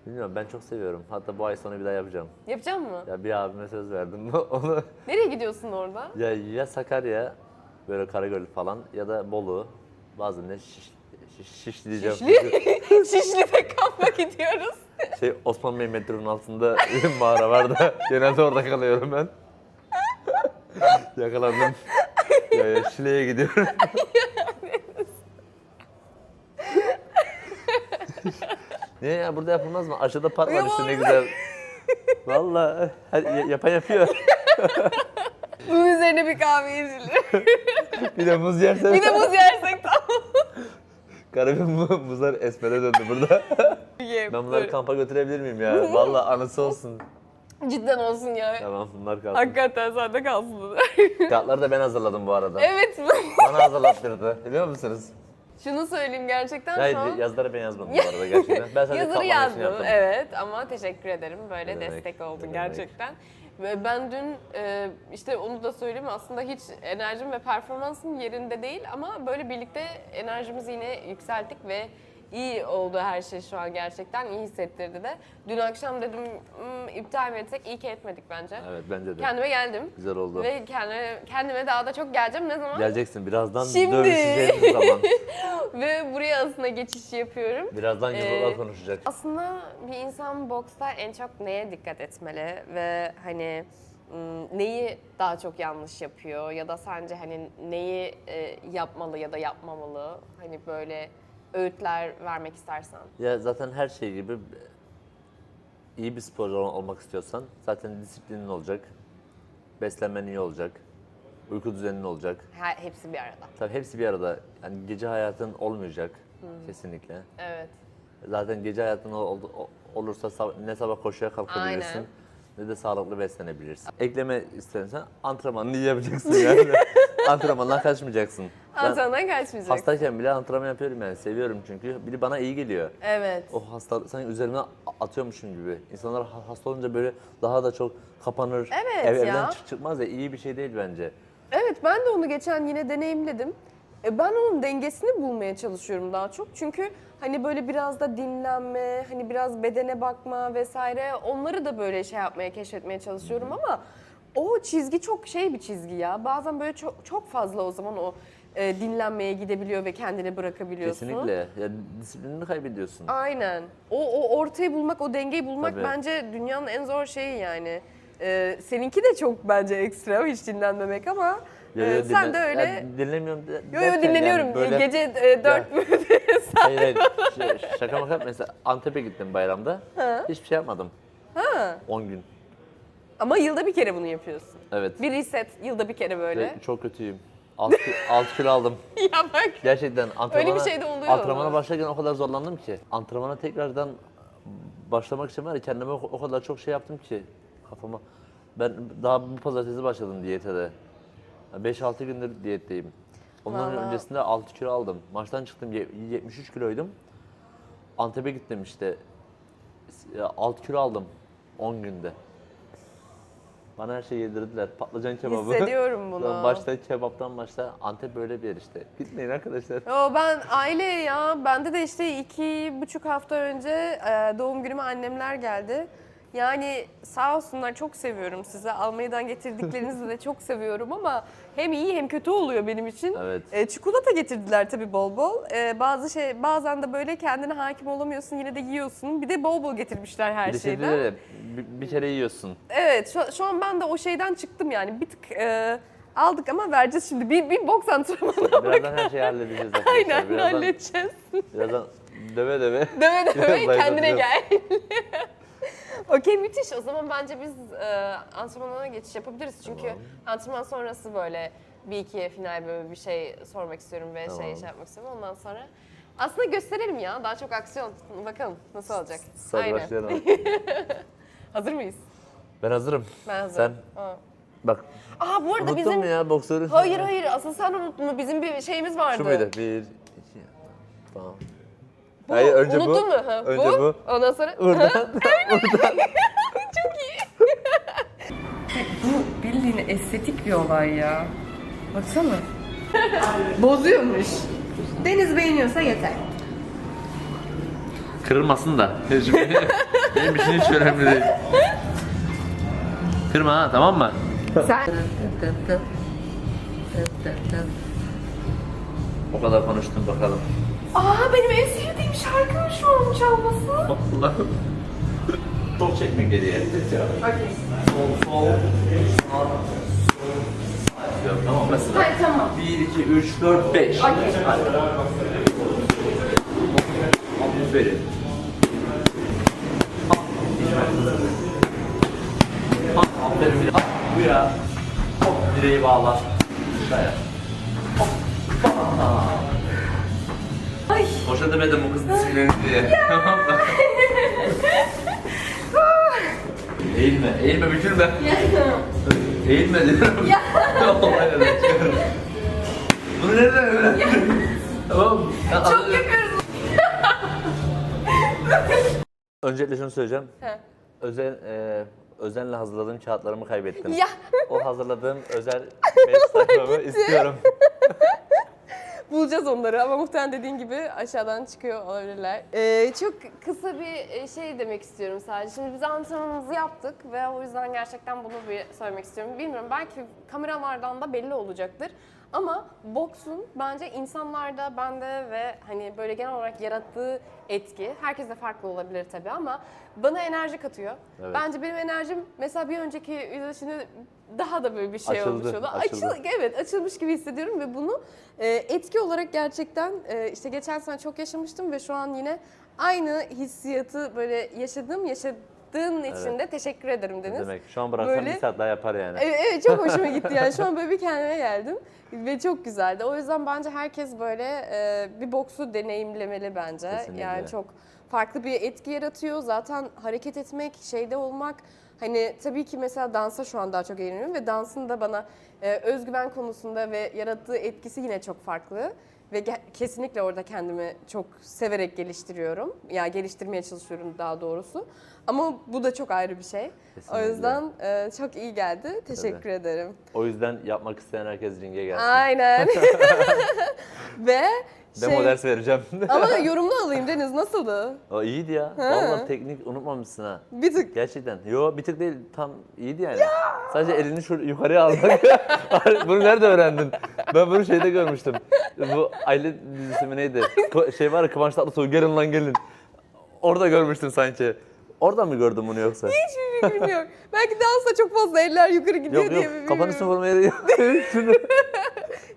Bilmiyorum ben çok seviyorum. Hatta bu ay sonu bir daha yapacağım. Yapacağım mı? Ya bir abime söz verdim. Onu Nereye gidiyorsun orada? ya Sakarya böyle Karagöl falan ya da Bolu. Bazen de Şişli diyeceğim. Şişli'de kampa gidiyoruz. Osman Bey metronun altında bir mağara var da genelde orada kalıyorum ben. Yakalandım. Ya Şile'ye gidiyorum. Niye ya burada yapılmaz mı? Aşağıda park var işte ne güzel. Vallahi yapan yapıyor. Bunun üzerine bir kahve içilir. Bir de muz yersen. Bir de muz yersek tamam. Garibim muzlar esmere döndü burada. Ben bunları kampa götürebilir miyim ya? Vallahi anısı olsun. Cidden olsun ya. Tamam bunlar kalsın. Hakikaten sende kalsın. Kağıtları da ben hazırladım bu arada. Evet. Bana hazırlattırdı. Biliyor musunuz? Şunu söyleyeyim gerçekten Hayır şu an. yazıları ben yazmadım bu arada gerçekten. Ben sadece Yazıları katlamak için yazdım yaptım. evet ama teşekkür ederim böyle Ne demek, destek oldun ne demek. gerçekten. Ve ben dün işte onu da söyleyeyim aslında hiç enerjim ve performansım yerinde değil ama böyle birlikte enerjimizi yine yükselttik ve iyi oldu her şey şu an gerçekten iyi hissettirdi de. Dün akşam dedim iptal mi etsek iyi ki etmedik bence. Evet bence de. Kendime geldim. Güzel oldu. Ve kendime daha da çok geleceğim. Ne zaman? Geleceksin birazdan Şimdi. dövüşeceğimiz zaman. Ve buraya aslında geçiş yapıyorum. Birazdan yumruklar konuşacak. Aslında bir insan boksta en çok neye dikkat etmeli ve hani neyi daha çok yanlış yapıyor ya da sence hani neyi yapmalı ya da yapmamalı? Hani böyle öğütler vermek istersen. Ya zaten her şey gibi iyi bir sporcu olmak istiyorsan zaten disiplinin olacak. Beslenmen iyi olacak. Uyku düzenin olacak. Hepsi bir arada. Tabii hepsi bir arada. Yani gece hayatın olmayacak kesinlikle. Evet. Zaten gece hayatın olursa ne sabah koşuya kalkabilirsin Aynen. ne de sağlıklı beslenebilirsin. Ekleme istersen antrenmanını iyi yapacaksın yani. Antrenmandan kaçmayacaksın. Ben Antrenmandan kaçmayacaksın. hastayken bile antrenman yapıyorum yani seviyorum çünkü. Biri bana iyi geliyor. Evet. O hasta sanki üzerine atıyormuşum gibi. İnsanlar hasta olunca böyle daha da çok kapanır. Evet ya. Evden çıkmaz ya iyi bir şey değil bence. Evet ben de onu geçen yine deneyimledim. Ben onun dengesini bulmaya çalışıyorum daha çok. Çünkü hani böyle biraz da dinlenme, hani biraz bedene bakma vesaire onları da böyle şey yapmaya, keşfetmeye çalışıyorum ama o çizgi çok bir çizgi ya. Bazen böyle çok fazla o zaman o dinlenmeye gidebiliyor ve kendini bırakabiliyorsun. Kesinlikle. Ya disiplinini kaybediyorsun. Aynen. O ortayı bulmak, o dengeyi bulmak Tabii. bence dünyanın en zor şeyi yani. Seninki de çok bence ekstra hiç dinlenmemek ama sen de öyle. Ya, dinlemiyorum. Yo dinleniyorum. Yani böyle, Gece 4 hayır. Şaka maka mesela Antep'e gittim bayramda. Hiçbir şey yapmadım. 10 gün. Ama yılda bir kere bunu yapıyorsun. Evet. Bir reset yılda bir kere böyle. Ve çok kötüyüm. 6 kilo aldım. Ya bak. Gerçekten antrenmana, Öyle bir şey de oluyor antrenmana ama. başlarken o kadar zorlandım ki. Antrenmana tekrardan başlamak için var ya kendime o kadar çok şey yaptım ki kafama. Ben daha bu pazartesi başladım diyete de. 5-6 gündür diyetteyim. Ondan Vallahi. öncesinde 6 kilo aldım. Maçtan çıktım 73 kiloydum. Antep'e gittim işte. 6 kilo aldım 10 günde. Bana her şeyi yedirdiler. Patlıcan kebabı. Hissediyorum bunu. Başta kebaptan başla. Antep böyle bir yer işte. Gitmeyin arkadaşlar. Yo ben aile ya. Bende de işte 2,5 hafta önce doğum günüme annemler geldi. Yani sağ olsunlar çok seviyorum size. Almanya'dan getirdiklerinizi de çok seviyorum ama hem iyi hem kötü oluyor benim için. Evet. Çikolata getirdiler tabii bol bol. Bazen de böyle kendine hakim olamıyorsun yine de yiyorsun. Bir de bol bol getirmişler her Bir de şey şeyden. diyor ya, bir kere yiyorsun. Evet şu an ben de o şeyden çıktım yani bir tık Aldık ama vereceğiz şimdi. Bir boks antrenmanı. Birazdan her şeyi halledeceğiz arkadaşlar. Aynen Birazdan, halledeceğiz. birazdan döve döve. Döve döve kendine zayıflatacağız. gel. Okey müthiş. O zaman bence biz antrenmana geçiş yapabiliriz. Çünkü Tamam. antrenman sonrası böyle bir iki final böyle bir şey sormak istiyorum ve Tamam. şey yapmak istiyorum. Ondan sonra aslında gösterelim ya. Daha çok aksiyon. Bakalım nasıl olacak. Hadi başlayalım. Hazır mıyız? Ben hazırım. Ben hazırım. Sen Aa. bak Bu arada unuttun bizim... mu ya boksörü? Hayır asıl sen unuttun. Bizim bir şeyimiz vardı. Şu muydu? Bir, iki, tamam. Bu, Hayır, önce bu. unuttun mu? Ha, Önce bu. Ondan sonra... Buradan, Çok iyi. Bu bildiğin estetik bir olay ya. Baksana. Bozuyormuş. Deniz beğeniyorsa yeter. Kırılmasın da. Benim için hiç önemli değil. Kırma ha, tamam mı? Sen... O kadar konuştum bakalım. Benim en sevdiğim şarkım şu an çalması. Allah'ım. Çok çekme geriye. Okey. Sol. Yok, tamam mesela. Hayır tamam. 1, 2, 3, 4, 5. Okey. Aferin. Aferin. Bu ya. Hop, direği bağla. Şuraya. Hop. Ay. Boşa demedim bu kız disiplinli diye. Tamam mı? Eğilme, bükülme. Eğilme diyorum. Ya. Olay öyle çıkıyorum. Bunu nereden öğrendin? Tamam mı? Çok yapıyoruz. Öncelikle şunu söyleyeceğim. He. Özenle hazırladığım kağıtlarımı kaybettim. Ya. O hazırladığım özel 5 sayfamı istiyorum. Bulacağız onları ama muhtemelen dediğin gibi aşağıdan çıkıyor olabilirler. Çok kısa bir şey demek istiyorum sadece. Şimdi biz antrenmanımızı yaptık ve o yüzden gerçekten bunu bir söylemek istiyorum. Bilmiyorum belki kameralardan da belli olacaktır. Ama boksun bence insanlarda, bende ve hani böyle genel olarak yarattığı etki, herkeste farklı olabilir tabii ama bana enerji katıyor. Evet. Bence benim enerjim mesela bir önceki yüzleşinde daha da böyle bir şey Açıldı, olmuş oldu. açıldı. Evet açılmış gibi hissediyorum ve bunu etki olarak gerçekten işte geçen sene çok yaşamıştım ve şu an yine aynı hissiyatı böyle yaşadığın için de teşekkür ederim Deniz. Ne demek? Şu an bıraksam Böyle- bir saat daha yapar yani. Evet çok hoşuma gitti yani şu an böyle bir kendime geldim ve çok güzeldi. O yüzden bence herkes böyle bir boksu deneyimlemeli bence. Kesinlikle. Yani çok farklı bir etki yaratıyor. Zaten hareket etmek, şeyde olmak hani tabii ki mesela dansa şu an daha çok eğleniyorum ve dansın da bana özgüven konusunda ve yarattığı etkisi yine çok farklı. Ve kesinlikle orada kendimi çok severek geliştiriyorum. Yani geliştirmeye çalışıyorum daha doğrusu. Ama bu da çok ayrı bir şey. Kesinlikle. O yüzden çok iyi geldi. Teşekkür ederim. O yüzden yapmak isteyen herkes ringe gelsin. Aynen. Ve Demo ders vereceğim. ama yorumunu alayım Deniz nasıldı? O iyiydi ya. Vallahi teknik unutmamışsın ha. Bir tık. Gerçekten. Yo bir tık değil, tam iyiydi yani. Sadece elini şu yukarıya almak. Bunu nerede öğrendin? Ben bunu şeyde görmüştüm. Bu aile dizisi mi neydi? Şey var ya, Kıvanç Tatlıtuğ, gelin lan gelin. Orada görmüştüm sanki. Oradan mı gördün bunu yoksa? Hiçbir fikrim yok. Belki dansta çok fazla eller yukarı gidiyor Yok diye yok, mi kafanı bilmiyorum. sıvırmaya yok. Şunu.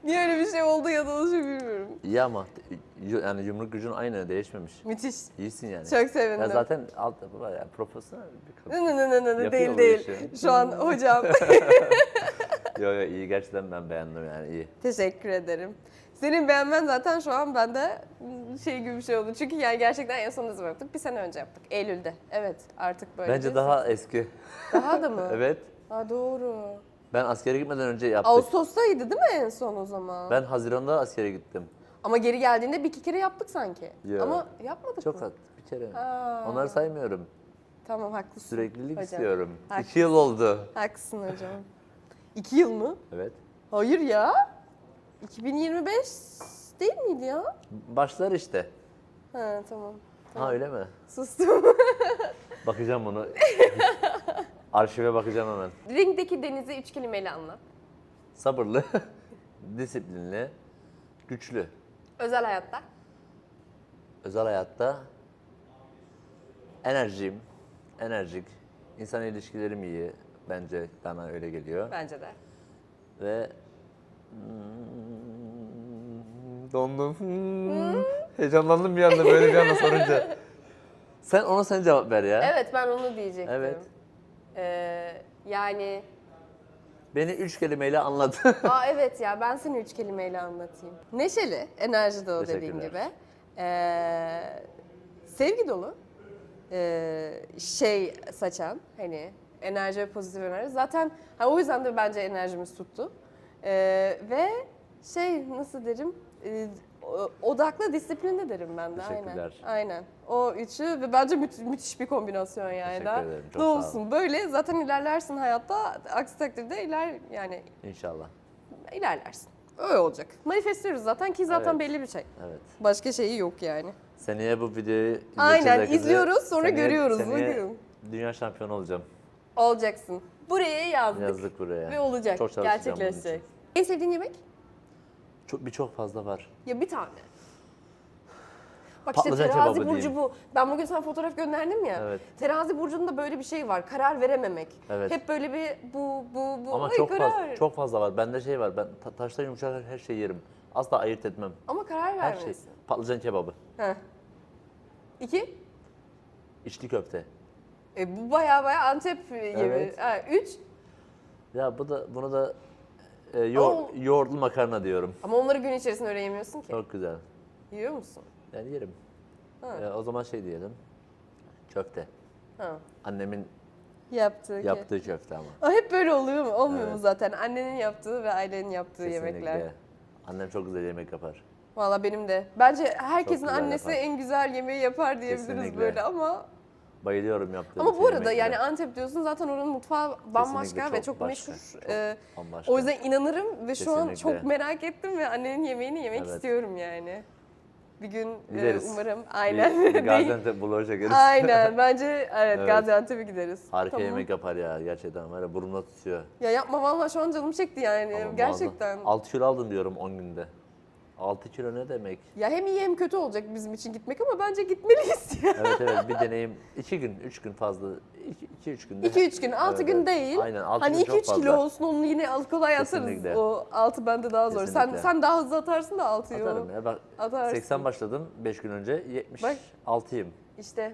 Niye öyle bir şey oldu ya da oluşu bilmiyorum. İyi ama yani yumruk gücün aynı, değişmemiş. Müthiş. İyisin yani. Çok sevindim. Ya zaten alt yapı var ya, profesyonel bir kadın. Nı, Yapıyor değil bu değil. işi. Şu an hocam. Yo iyi, gerçekten ben beğendim yani, iyi. Teşekkür ederim. Senin beğenmen zaten şu an bende şey gibi bir şey oldu. Çünkü yani gerçekten en son ne zaman yaptık? Bir sene önce yaptık. Eylül'de. Evet artık böyle. Bence daha eski. Daha da mı? Evet. Ha doğru. Ben askere gitmeden önce yaptık. Ağustos'taydı değil mi en son o zaman? Ben Haziran'da askere gittim. Ama geri geldiğinde bir iki kere yaptık sanki. Yo. Ama yapmadık Çok mı? az, bir kere. Ha. Onları saymıyorum. Tamam haklısın. Süreklilik hocam. istiyorum. Haklısın. 2 yıl oldu. Haklısın hocam. 2 yıl mı? Evet. Hayır ya. 2025 değil miydi ya? Başlar işte. Ha tamam. Ha öyle mi? Sustum. Bakacağım bunu. Arşive bakacağım hemen. Ringdeki Deniz'i 3 kelimeyle anlat. Sabırlı, disiplinli, güçlü. Özel hayatta. Özel hayatta enerjik, insan ilişkilerim iyi. Bence bana öyle geliyor. Bence de. Ve Dondum. Heyecanlandım bir anda böyle bir anda sorunca. Sen cevap ver ya. Evet, ben onu diyecektim. Evet. Yani... Beni 3 kelimeyle anlat. Evet ya, ben seni 3 kelimeyle anlatayım. Neşeli, enerji dolu dediğin gibi. Sevgi dolu. Saçan, hani enerji ve pozitif enerji. Zaten o yüzden de bence enerjimiz tuttu. Ve nasıl derim, odaklı, disiplinli derim ben de. Teşekkürler. Aynen. O üçü ve bence müthiş bir kombinasyon yani. Teşekkür ederim, çok Ne sağ ol. olsun böyle zaten ilerlersin hayatta, aksi takdirde yani İnşallah. ilerlersin. Öyle olacak. Manifestliyoruz zaten ki zaten Evet. belli bir şey. Evet. Başka şeyi yok yani. Seneye bu videoyu Aynen, izleyeceğiz herkese. izliyoruz, sonra görüyoruz. Seneye Bakın. dünya şampiyonu olacağım. Olacaksın. Buraya yazdık. Yazdık buraya. Ve olacak. Çok çalışacağım bunun Gerçekleşecek. için. En sevdiğin yemek? Birçok fazla var. Ya bir tane. Bak işte Patlıcan terazi kebabı burcu diyeyim. bu. Ben bugün sana fotoğraf gönderdim ya. Evet. Terazi burcunda böyle bir şey var. Karar verememek. Evet. Hep böyle bir bu. Ama Ay, karar. çok fazla var. Bende şey var. Ben taştan yumuşak her şeyi yerim. Asla ayırt etmem. Ama karar Her şey. vermelisin. Patlıcan kebabı, Heh. 2. içli köfte. Bu baya Antep yemeği. Evet. 3. Ya bunu da Ama- yoğurtlu makarna diyorum. Ama onları gün içerisinde öyle yemiyorsun ki. Çok güzel. Yiyor musun? Yani yerim. Ha. O zaman şey diyelim. Köfte. Ha. Annemin Yaptığı. yaptığı köfte ama. Hep böyle oluyor mu? Olmuyor mu Evet. zaten? Annenin yaptığı ve ailenin yaptığı Kesinlikle. yemekler. Annem çok güzel yemek yapar. Valla benim de. Bence herkesin güzel annesi yapar. en güzel yemeği yapar diyebiliriz Kesinlikle. böyle ama Bayılıyorum yaptığı ama bütün bu arada yemeklere. yani Antep diyorsun zaten oranın mutfağı bambaşka ve çok başka, meşhur. çok bambaşka. O yüzden inanırım ve şu an Kesinlikle. çok merak ettim ve annenin yemeğini yemek Evet. istiyorum yani. Bir gün Gideriz. umarım aynen. Bir Gaziantep vlogu çekeriz. Aynen bence evet, Evet. Gaziantep'e gideriz. Harika Tamam. yemek yapar ya gerçekten. Böyle burnumda tutuyor. Ya yapma vallahi şu an canım çekti yani Ama gerçekten. 6 kilo aldım diyorum 10 günde. 6 kilo ne demek? Ya hem iyi hem kötü olacak bizim için gitmek ama bence gitmeliyiz ya. Evet bir deneyim. 2 gün, 3 gün fazla. 2-3 günde. 2-3 gün, 6 Evet, gün evet. değil. Aynen 6 Hani gün çok 2-3 kilo fazla. olsun onu yine kolay atarız. Kesinlikle. O 6 bende daha zor. Kesinlikle. Sen daha hızlı atarsın da 6'yı. Atarım ya. Bak Atarsın. 80 başladım 5 gün önce. Bak. 76'yım. İşte.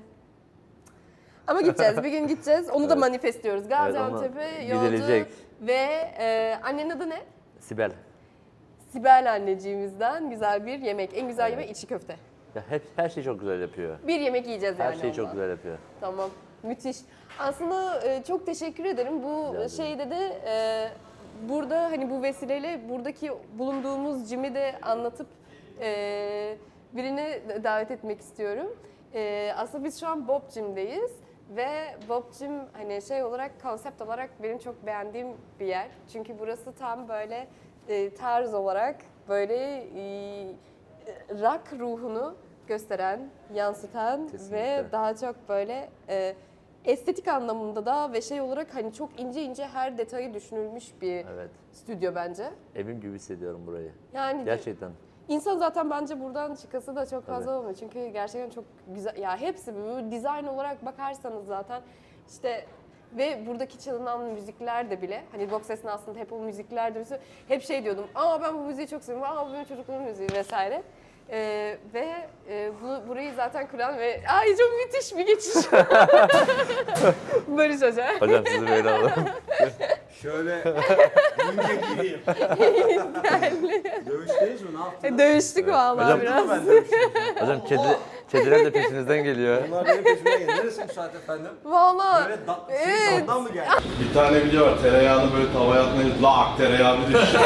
Ama gideceğiz. Bir gün gideceğiz. Onu da Evet. manifestliyoruz. Gaziantep'e Evet, yolcu. gidilecek. Ve annenin adı ne? Sibel. Sibel anneciğimizden güzel bir yemek. En güzel Evet. yemek içi köfte. Ya her şeyi çok güzel yapıyor. Bir yemek yiyeceğiz Her yani şeyi çok ondan. güzel yapıyor. Tamam. Müthiş. Aslında çok teşekkür ederim. Bu Rica ederim. şeyde de burada hani bu vesileyle buradaki bulunduğumuz cimi de anlatıp birini davet etmek istiyorum. Aslında biz şu an Bob Gym'deyiz ve Bob Gym hani şey olarak, konsept olarak benim çok beğendiğim bir yer. Çünkü burası tam böyle tarz olarak böyle rock ruhunu gösteren, yansıtan Kesinlikle. ve daha çok böyle estetik anlamında da ve şey olarak hani çok ince ince her detayı düşünülmüş bir Evet. stüdyo bence. Evim gibi hissediyorum burayı. Yani Gerçekten. insan zaten bence buradan çıkası da çok fazla Tabii. olmuyor. Çünkü gerçekten çok güzel. Ya hepsi bu dizayn olarak bakarsanız zaten işte ve buradaki çalınan müzikler de bile hani box esnasında hep o müzikler de hep şey diyordum. Aa ben bu müziği çok seviyorum. Aa bu benim çocukluğum müziği vesaire. Burayı zaten kuran ve ay çok müthiş bir geçiş. Barış Hoca. Hocam sizi böyle alalım. Şöyle ince gireyim. Dövüşteyiz mi? Ne yaptınız? Dövüştük vallahi Hocam- biraz. Ben dövüştüm. Hocam kediler de peşinizden geliyor. Onlar benim peşime geldi. Neresi müsait efendim? Vallahi. Böyle Evet. damdan mı geldi? Bir tane video var. Tereyağını böyle tavaya atmayı lak tereyağı bir düşüyor.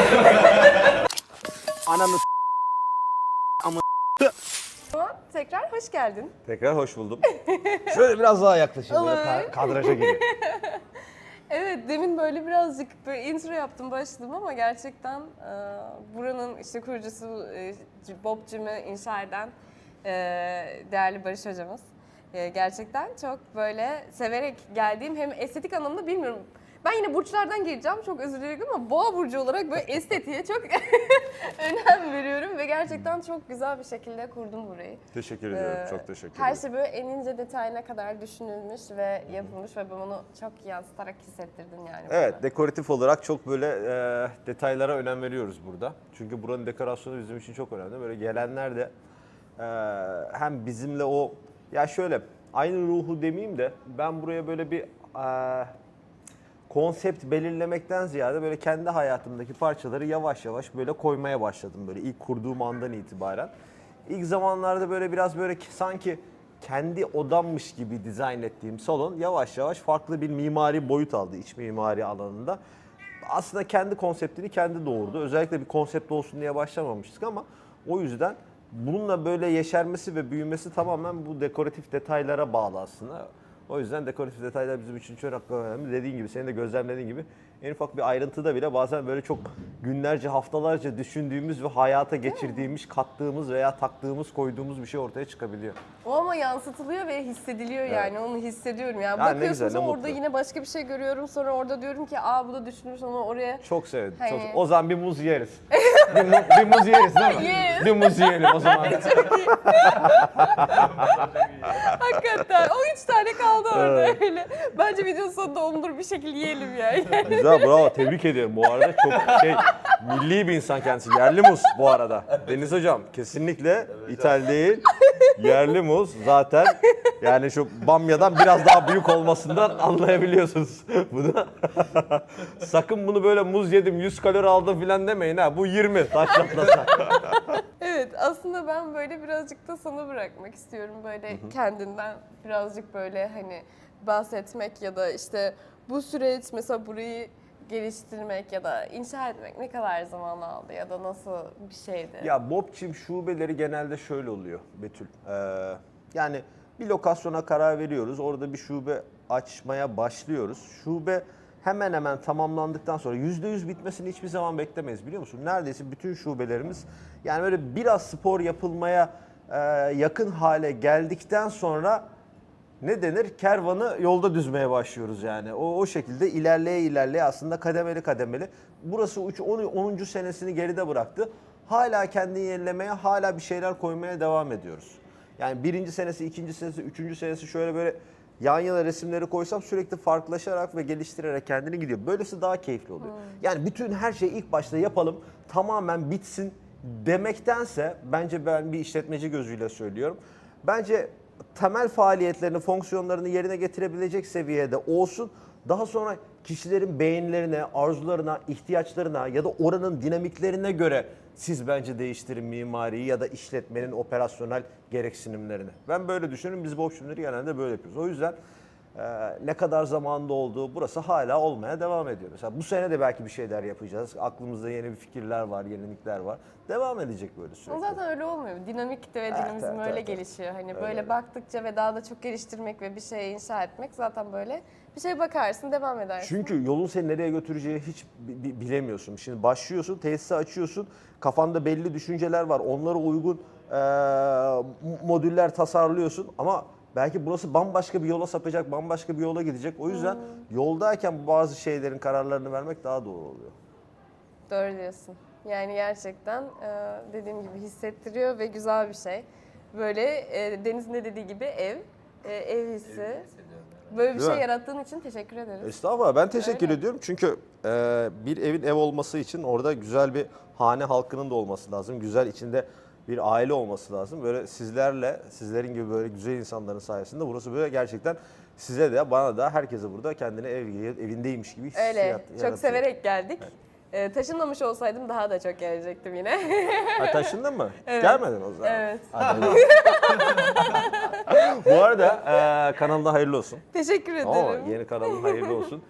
Ananı Tekrar hoş geldin. Tekrar hoş buldum. Şöyle biraz daha yaklaşayım. Böyle Olur. kadraja gireyim. Evet, demin böyle birazcık böyle intro yaptım, başladım ama gerçekten buranın işte kurucusu Bob Gym'i inşa eden değerli Barış hocamız. Gerçekten çok böyle severek geldiğim hem estetik anlamda bilmiyorum. Ben yine burçlardan geleceğim. Çok özür dilerim ama boğa burcu olarak böyle estetiğe çok önem veriyorum ve gerçekten çok güzel bir şekilde kurdum burayı. Teşekkür ediyorum. Ee, Çok teşekkür Her ederim. şey böyle en ince detayına kadar düşünülmüş ve yapılmış ve ben onu çok yansıtarak hissettirdin yani. Evet, bana. dekoratif olarak çok böyle detaylara önem veriyoruz burada. Çünkü buranın dekorasyonu bizim için çok önemli. Böyle gelenler de hem bizimle o, ya şöyle aynı ruhu demeyeyim de ben buraya böyle bir konsept belirlemekten ziyade böyle kendi hayatımdaki parçaları yavaş yavaş böyle koymaya başladım böyle ilk kurduğum andan itibaren. İlk zamanlarda böyle biraz böyle sanki kendi odammış gibi dizayn ettiğim salon yavaş yavaş farklı bir mimari boyut aldı iç mimari alanında. Aslında kendi konseptini kendi doğurdu. Özellikle bir konsept olsun diye başlamamıştık ama o yüzden bununla böyle yeşermesi ve büyümesi tamamen bu dekoratif detaylara bağlı aslında. O yüzden dekoratif detaylar bizim için çok önemli. Dediğin gibi, senin de gözlemlediğin gibi en ufak bir ayrıntıda bile bazen böyle çok günlerce, haftalarca düşündüğümüz ve hayata geçirdiğimiz, kattığımız veya taktığımız, koyduğumuz bir şey ortaya çıkabiliyor. O ama yansıtılıyor ve hissediliyor yani. Onu hissediyorum yani. Ya ne Bakıyorsun güzel, ne orada mutlu. yine başka bir şey görüyorum. Sonra orada diyorum ki bu da düşünmüş onu oraya. Çok sevdim. Hani- Çok sevdim. O zaman bir muz yeriz. bir muz yeriz değil mi? Yeriz. Bir muz yiyelim o zaman. Hakikaten. O 3 tane kaldı orada öyle. Bence videonun sonunda onları bir şekilde yiyelim yani. Güzel, bravo. Tebrik ediyorum bu arada. Çok milli bir insan kendisi. Yerli muz bu arada. Deniz hocam kesinlikle ithal değil. Yerli muz zaten yani şu bamyadan biraz daha büyük olmasından anlayabiliyorsunuz bunu. Sakın bunu böyle muz yedim 100 kalori aldım filan demeyin ha. Bu 20 taş çatlasa. Evet, aslında ben böyle birazcık da sana bırakmak istiyorum. Böyle kendinden birazcık böyle hani bahsetmek ya da işte bu süreç mesela burayı geliştirmek ya da inşa etmek ne kadar zaman aldı ya da nasıl bir şeydi? Ya Bobçim şubeleri genelde şöyle oluyor Betül. Yani bir lokasyona karar veriyoruz. Orada bir şube açmaya başlıyoruz. Şube hemen hemen tamamlandıktan sonra %100 bitmesini hiçbir zaman beklemeyiz biliyor musun? Neredeyse bütün şubelerimiz yani böyle biraz spor yapılmaya yakın hale geldikten sonra ne denir? Kervanı yolda düzmeye başlıyoruz yani. O şekilde ilerleye aslında kademeli kademeli. Burası 10. senesini geride bıraktı. Hala kendini yenilemeye, hala bir şeyler koymaya devam ediyoruz. Yani 1. senesi, 2. senesi, 3. senesi şöyle böyle yan yana resimleri koysam sürekli farklılaşarak ve geliştirerek kendini gidiyor. Böylesi daha keyifli oluyor. Yani bütün her şeyi ilk başta yapalım, tamamen bitsin demektense bence ben bir işletmeci gözüyle söylüyorum. Bence temel faaliyetlerini, fonksiyonlarını yerine getirebilecek seviyede olsun. Daha sonra kişilerin beğenilerine, arzularına, ihtiyaçlarına ya da oranın dinamiklerine göre siz bence değiştirin mimariyi ya da işletmenin operasyonel gereksinimlerini. Ben böyle düşünüyorum. Biz bu opsiyonları genelde böyle yapıyoruz. O yüzden ne kadar zamanda olduğu burası hala olmaya devam ediyor. Mesela bu sene de belki bir şeyler yapacağız. Aklımızda yeni bir fikirler var, yenilikler var. Devam edecek böyle O sürekli. zaten öyle olmuyor. Dinamik de ve dinamizm evet, öyle evet. gelişiyor. Hani Öyle, böyle öyle. baktıkça ve daha da çok geliştirmek ve bir şeye inşa etmek zaten böyle bir şeye bakarsın, devam edersin. Çünkü yolun seni nereye götüreceği hiç bilemiyorsun. Şimdi başlıyorsun, tesisi açıyorsun. Kafanda belli düşünceler var. Onlara uygun modüller tasarlıyorsun. Ama belki burası bambaşka bir yola sapacak, bambaşka bir yola gidecek. O yüzden yoldayken bazı şeylerin kararlarını vermek daha doğru oluyor. Doğru diyorsun. Yani gerçekten dediğim gibi hissettiriyor ve güzel bir şey. Böyle Deniz'in de dediği gibi ev hissi. Böyle bir Değil şey mi? yarattığın için teşekkür ederiz. Estağfurullah, ben teşekkür Öyle. ediyorum. Çünkü bir evin ev olması için orada güzel bir hane halkının da olması lazım. Güzel içinde bir aile olması lazım. Böyle sizlerle, sizlerin gibi böyle güzel insanların sayesinde burası böyle gerçekten size de bana da herkese burada kendini evindeymiş gibi hissiyat Öyle. yaratıyor. Çok severek geldik. Taşınmamış olsaydım daha da çok gelecektim yine. Ha, taşındın mı? Evet. Gelmedin o zaman. Evet. Hadi. Bu arada kanalına hayırlı olsun. Teşekkür ederim. Ama yeni kanalın hayırlı olsun.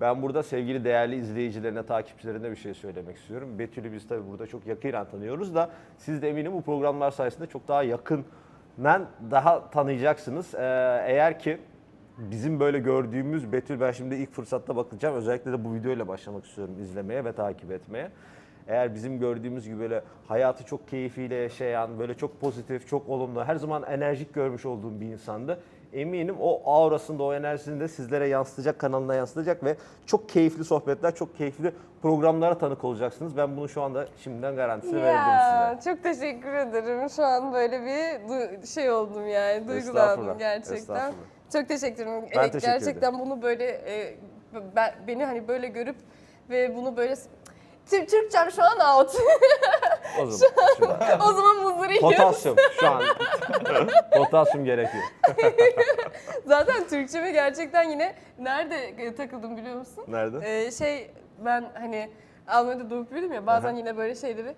Ben burada sevgili değerli izleyicilerine, takipçilerine bir şey söylemek istiyorum. Betül'ü biz tabii burada çok yakinen tanıyoruz da siz de eminim bu programlar sayesinde çok daha yakından daha tanıyacaksınız. Eğer ki bizim böyle gördüğümüz Betül, ben şimdi ilk fırsatta bakacağım. Özellikle de bu videoyla başlamak istiyorum izlemeye ve takip etmeye. Eğer bizim gördüğümüz gibi böyle hayatı çok keyfiyle yaşayan, böyle çok pozitif, çok olumlu, her zaman enerjik görmüş olduğum bir insandı. eminim o aurasını da o enerjisini de sizlere yansıtacak, kanalına yansıtacak ve çok keyifli sohbetler, çok keyifli programlara tanık olacaksınız. Ben bunu şu anda şimdiden garantisini verebilirim size. Çok teşekkür ederim. Şu an böyle bir şey oldum yani. Duygulandım Estağfurullah, gerçekten. estağfurullah. Çok teşekkür ederim. Ben teşekkür gerçekten bunu böyle beni hani böyle görüp ve bunu böyle Türkçem şu an out. O zaman, O zaman muzları yiyorum. potasyum şu an. Potasyum gerekiyor. Zaten Türkçeme gerçekten yine nerede takıldım biliyor musun? Nerede? Ben hani Almanya'da doğup büyüdüm ya bazen yine böyle şeyleri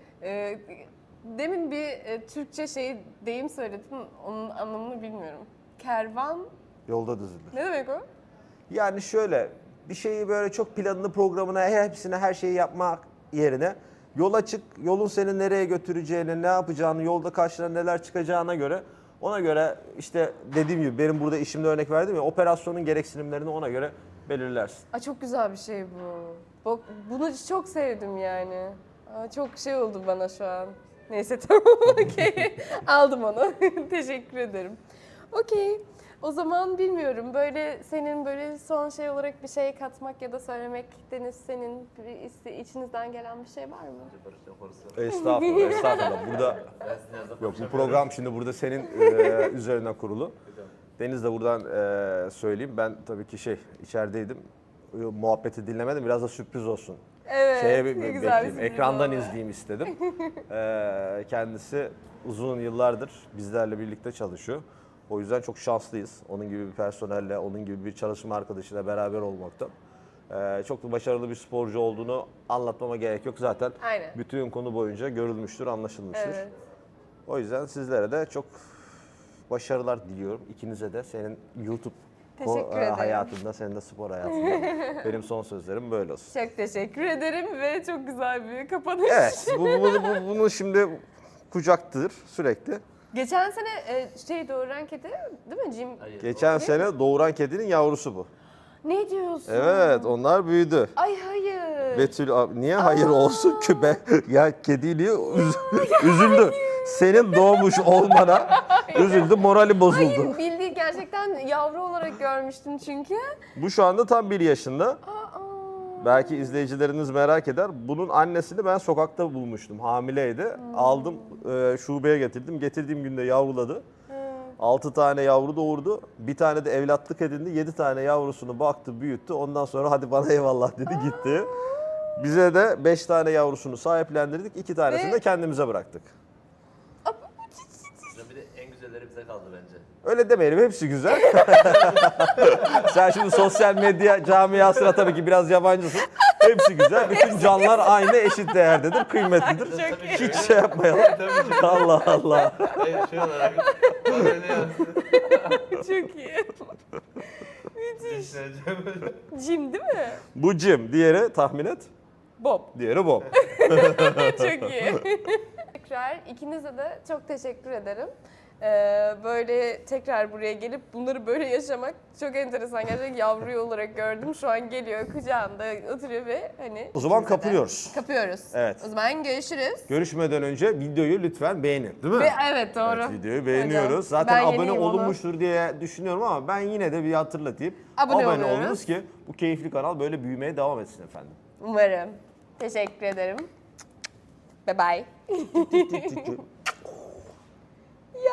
demin bir Türkçe deyim söyledin, onun anlamını bilmiyorum. Kervan Yolda düzülür. ne demek o? Yani şöyle bir şeyi böyle çok planını programına hepsine her şeyi yapmak yerine yola çık, yolun seni nereye götüreceğini, ne yapacağını, yolda karşına neler çıkacağına göre ona göre işte dediğim gibi benim burada işimde örnek verdim ya operasyonun gereksinimlerini ona göre belirlersin. Aa, çok güzel bir şey bu. Bak, bunu çok sevdim yani. Çok şey oldu bana şu an. Neyse tamam okey. Aldım onu. Teşekkür ederim. Okey. O zaman bilmiyorum. Böyle senin böyle son şey olarak bir şey katmak ya da söylemek Deniz senin içinizden gelen bir şey var mı? Estağfurullah, estağfurullah. Burada yok bu program şimdi burada senin üzerine kurulu. Deniz de buradan söyleyeyim. Ben tabii ki içerideydim. Muhabbeti dinlemedim. Biraz da sürpriz olsun. Evet. Şeye güzel bir bekleyeyim. sürpriz Ekrandan oldu. izleyeyim istedim. Kendisi uzun yıllardır bizlerle birlikte çalışıyor. O yüzden çok şanslıyız. Onun gibi bir personelle, onun gibi bir çalışma arkadaşıyla beraber olmaktan. Çok da başarılı bir sporcu olduğunu anlatmama gerek yok. Zaten Aynen. bütün konu boyunca görülmüştür, anlaşılmıştır. Evet. O yüzden sizlere de çok başarılar diliyorum. İkinize de senin YouTube Teşekkür ederim. hayatında, senin de spor hayatında. Benim son sözlerim böyle olsun. Çok teşekkür ederim ve çok güzel bir kapanış. Evet, bunu şimdi kucaktır sürekli. Geçen sene doğuran kedi değil mi Jim? Geçen sene doğuran kedinin yavrusu bu. Ne diyorsun? Evet, onlar büyüdü. Ay hayır. Betül niye hayır olsun ki be? Ya kediyle üzüldü. Senin doğmuş olmana üzüldü, morali bozuldu. Hayır bildiğin gerçekten yavru olarak görmüştüm çünkü. Bu şu anda tam 1 yaşında. Aa. Belki izleyicileriniz merak eder. Bunun annesini ben sokakta bulmuştum. Hamileydi. Aldım, şubeye getirdim. Getirdiğim günde yavruladı. 6 tane yavru doğurdu. Bir tane de evlatlık edindi. 7 tane yavrusunu baktı, büyüttü. Ondan sonra hadi bana eyvallah dedi, gitti. Bize de 5 tane yavrusunu sahiplendirdik. 2 tanesini de kendimize bıraktık. Bir de en güzelleri bize kaldı bence. Öyle demeyelim, hepsi güzel. Sen şimdi sosyal medya camiasına tabii ki biraz yabancısın. Hepsi güzel. Bütün canlılar aynı, eşit değerdedir, kıymetlidir. Hiç şey yapmayalım. Allah Allah. Hayır olarak. Çok iyi. Müthiş. Jim değil mi? Bu Jim, diğeri tahmin et. Bob. Diğeri Bob. Çok iyi. Tekrar ikinize de çok teşekkür ederim. Böyle tekrar buraya gelip bunları böyle yaşamak çok enteresan. Gerçekten yavru olarak gördüm. Şu an geliyor kucağında oturuyor ve hani... O zaman ikimize de kapıyoruz. Kapıyoruz. Evet. O zaman görüşürüz. Görüşmeden önce videoyu lütfen beğenin, değil mi? Evet doğru. Evet, videoyu beğeniyoruz. Hocam, Zaten ben abone yeniyim onu. olunmuştur diye düşünüyorum ama ben yine de bir hatırlatayım. Abone Abone oluyoruz. olunuz ki bu keyifli kanal böyle büyümeye devam etsin efendim. Umarım. Teşekkür ederim. Bye bye. Ya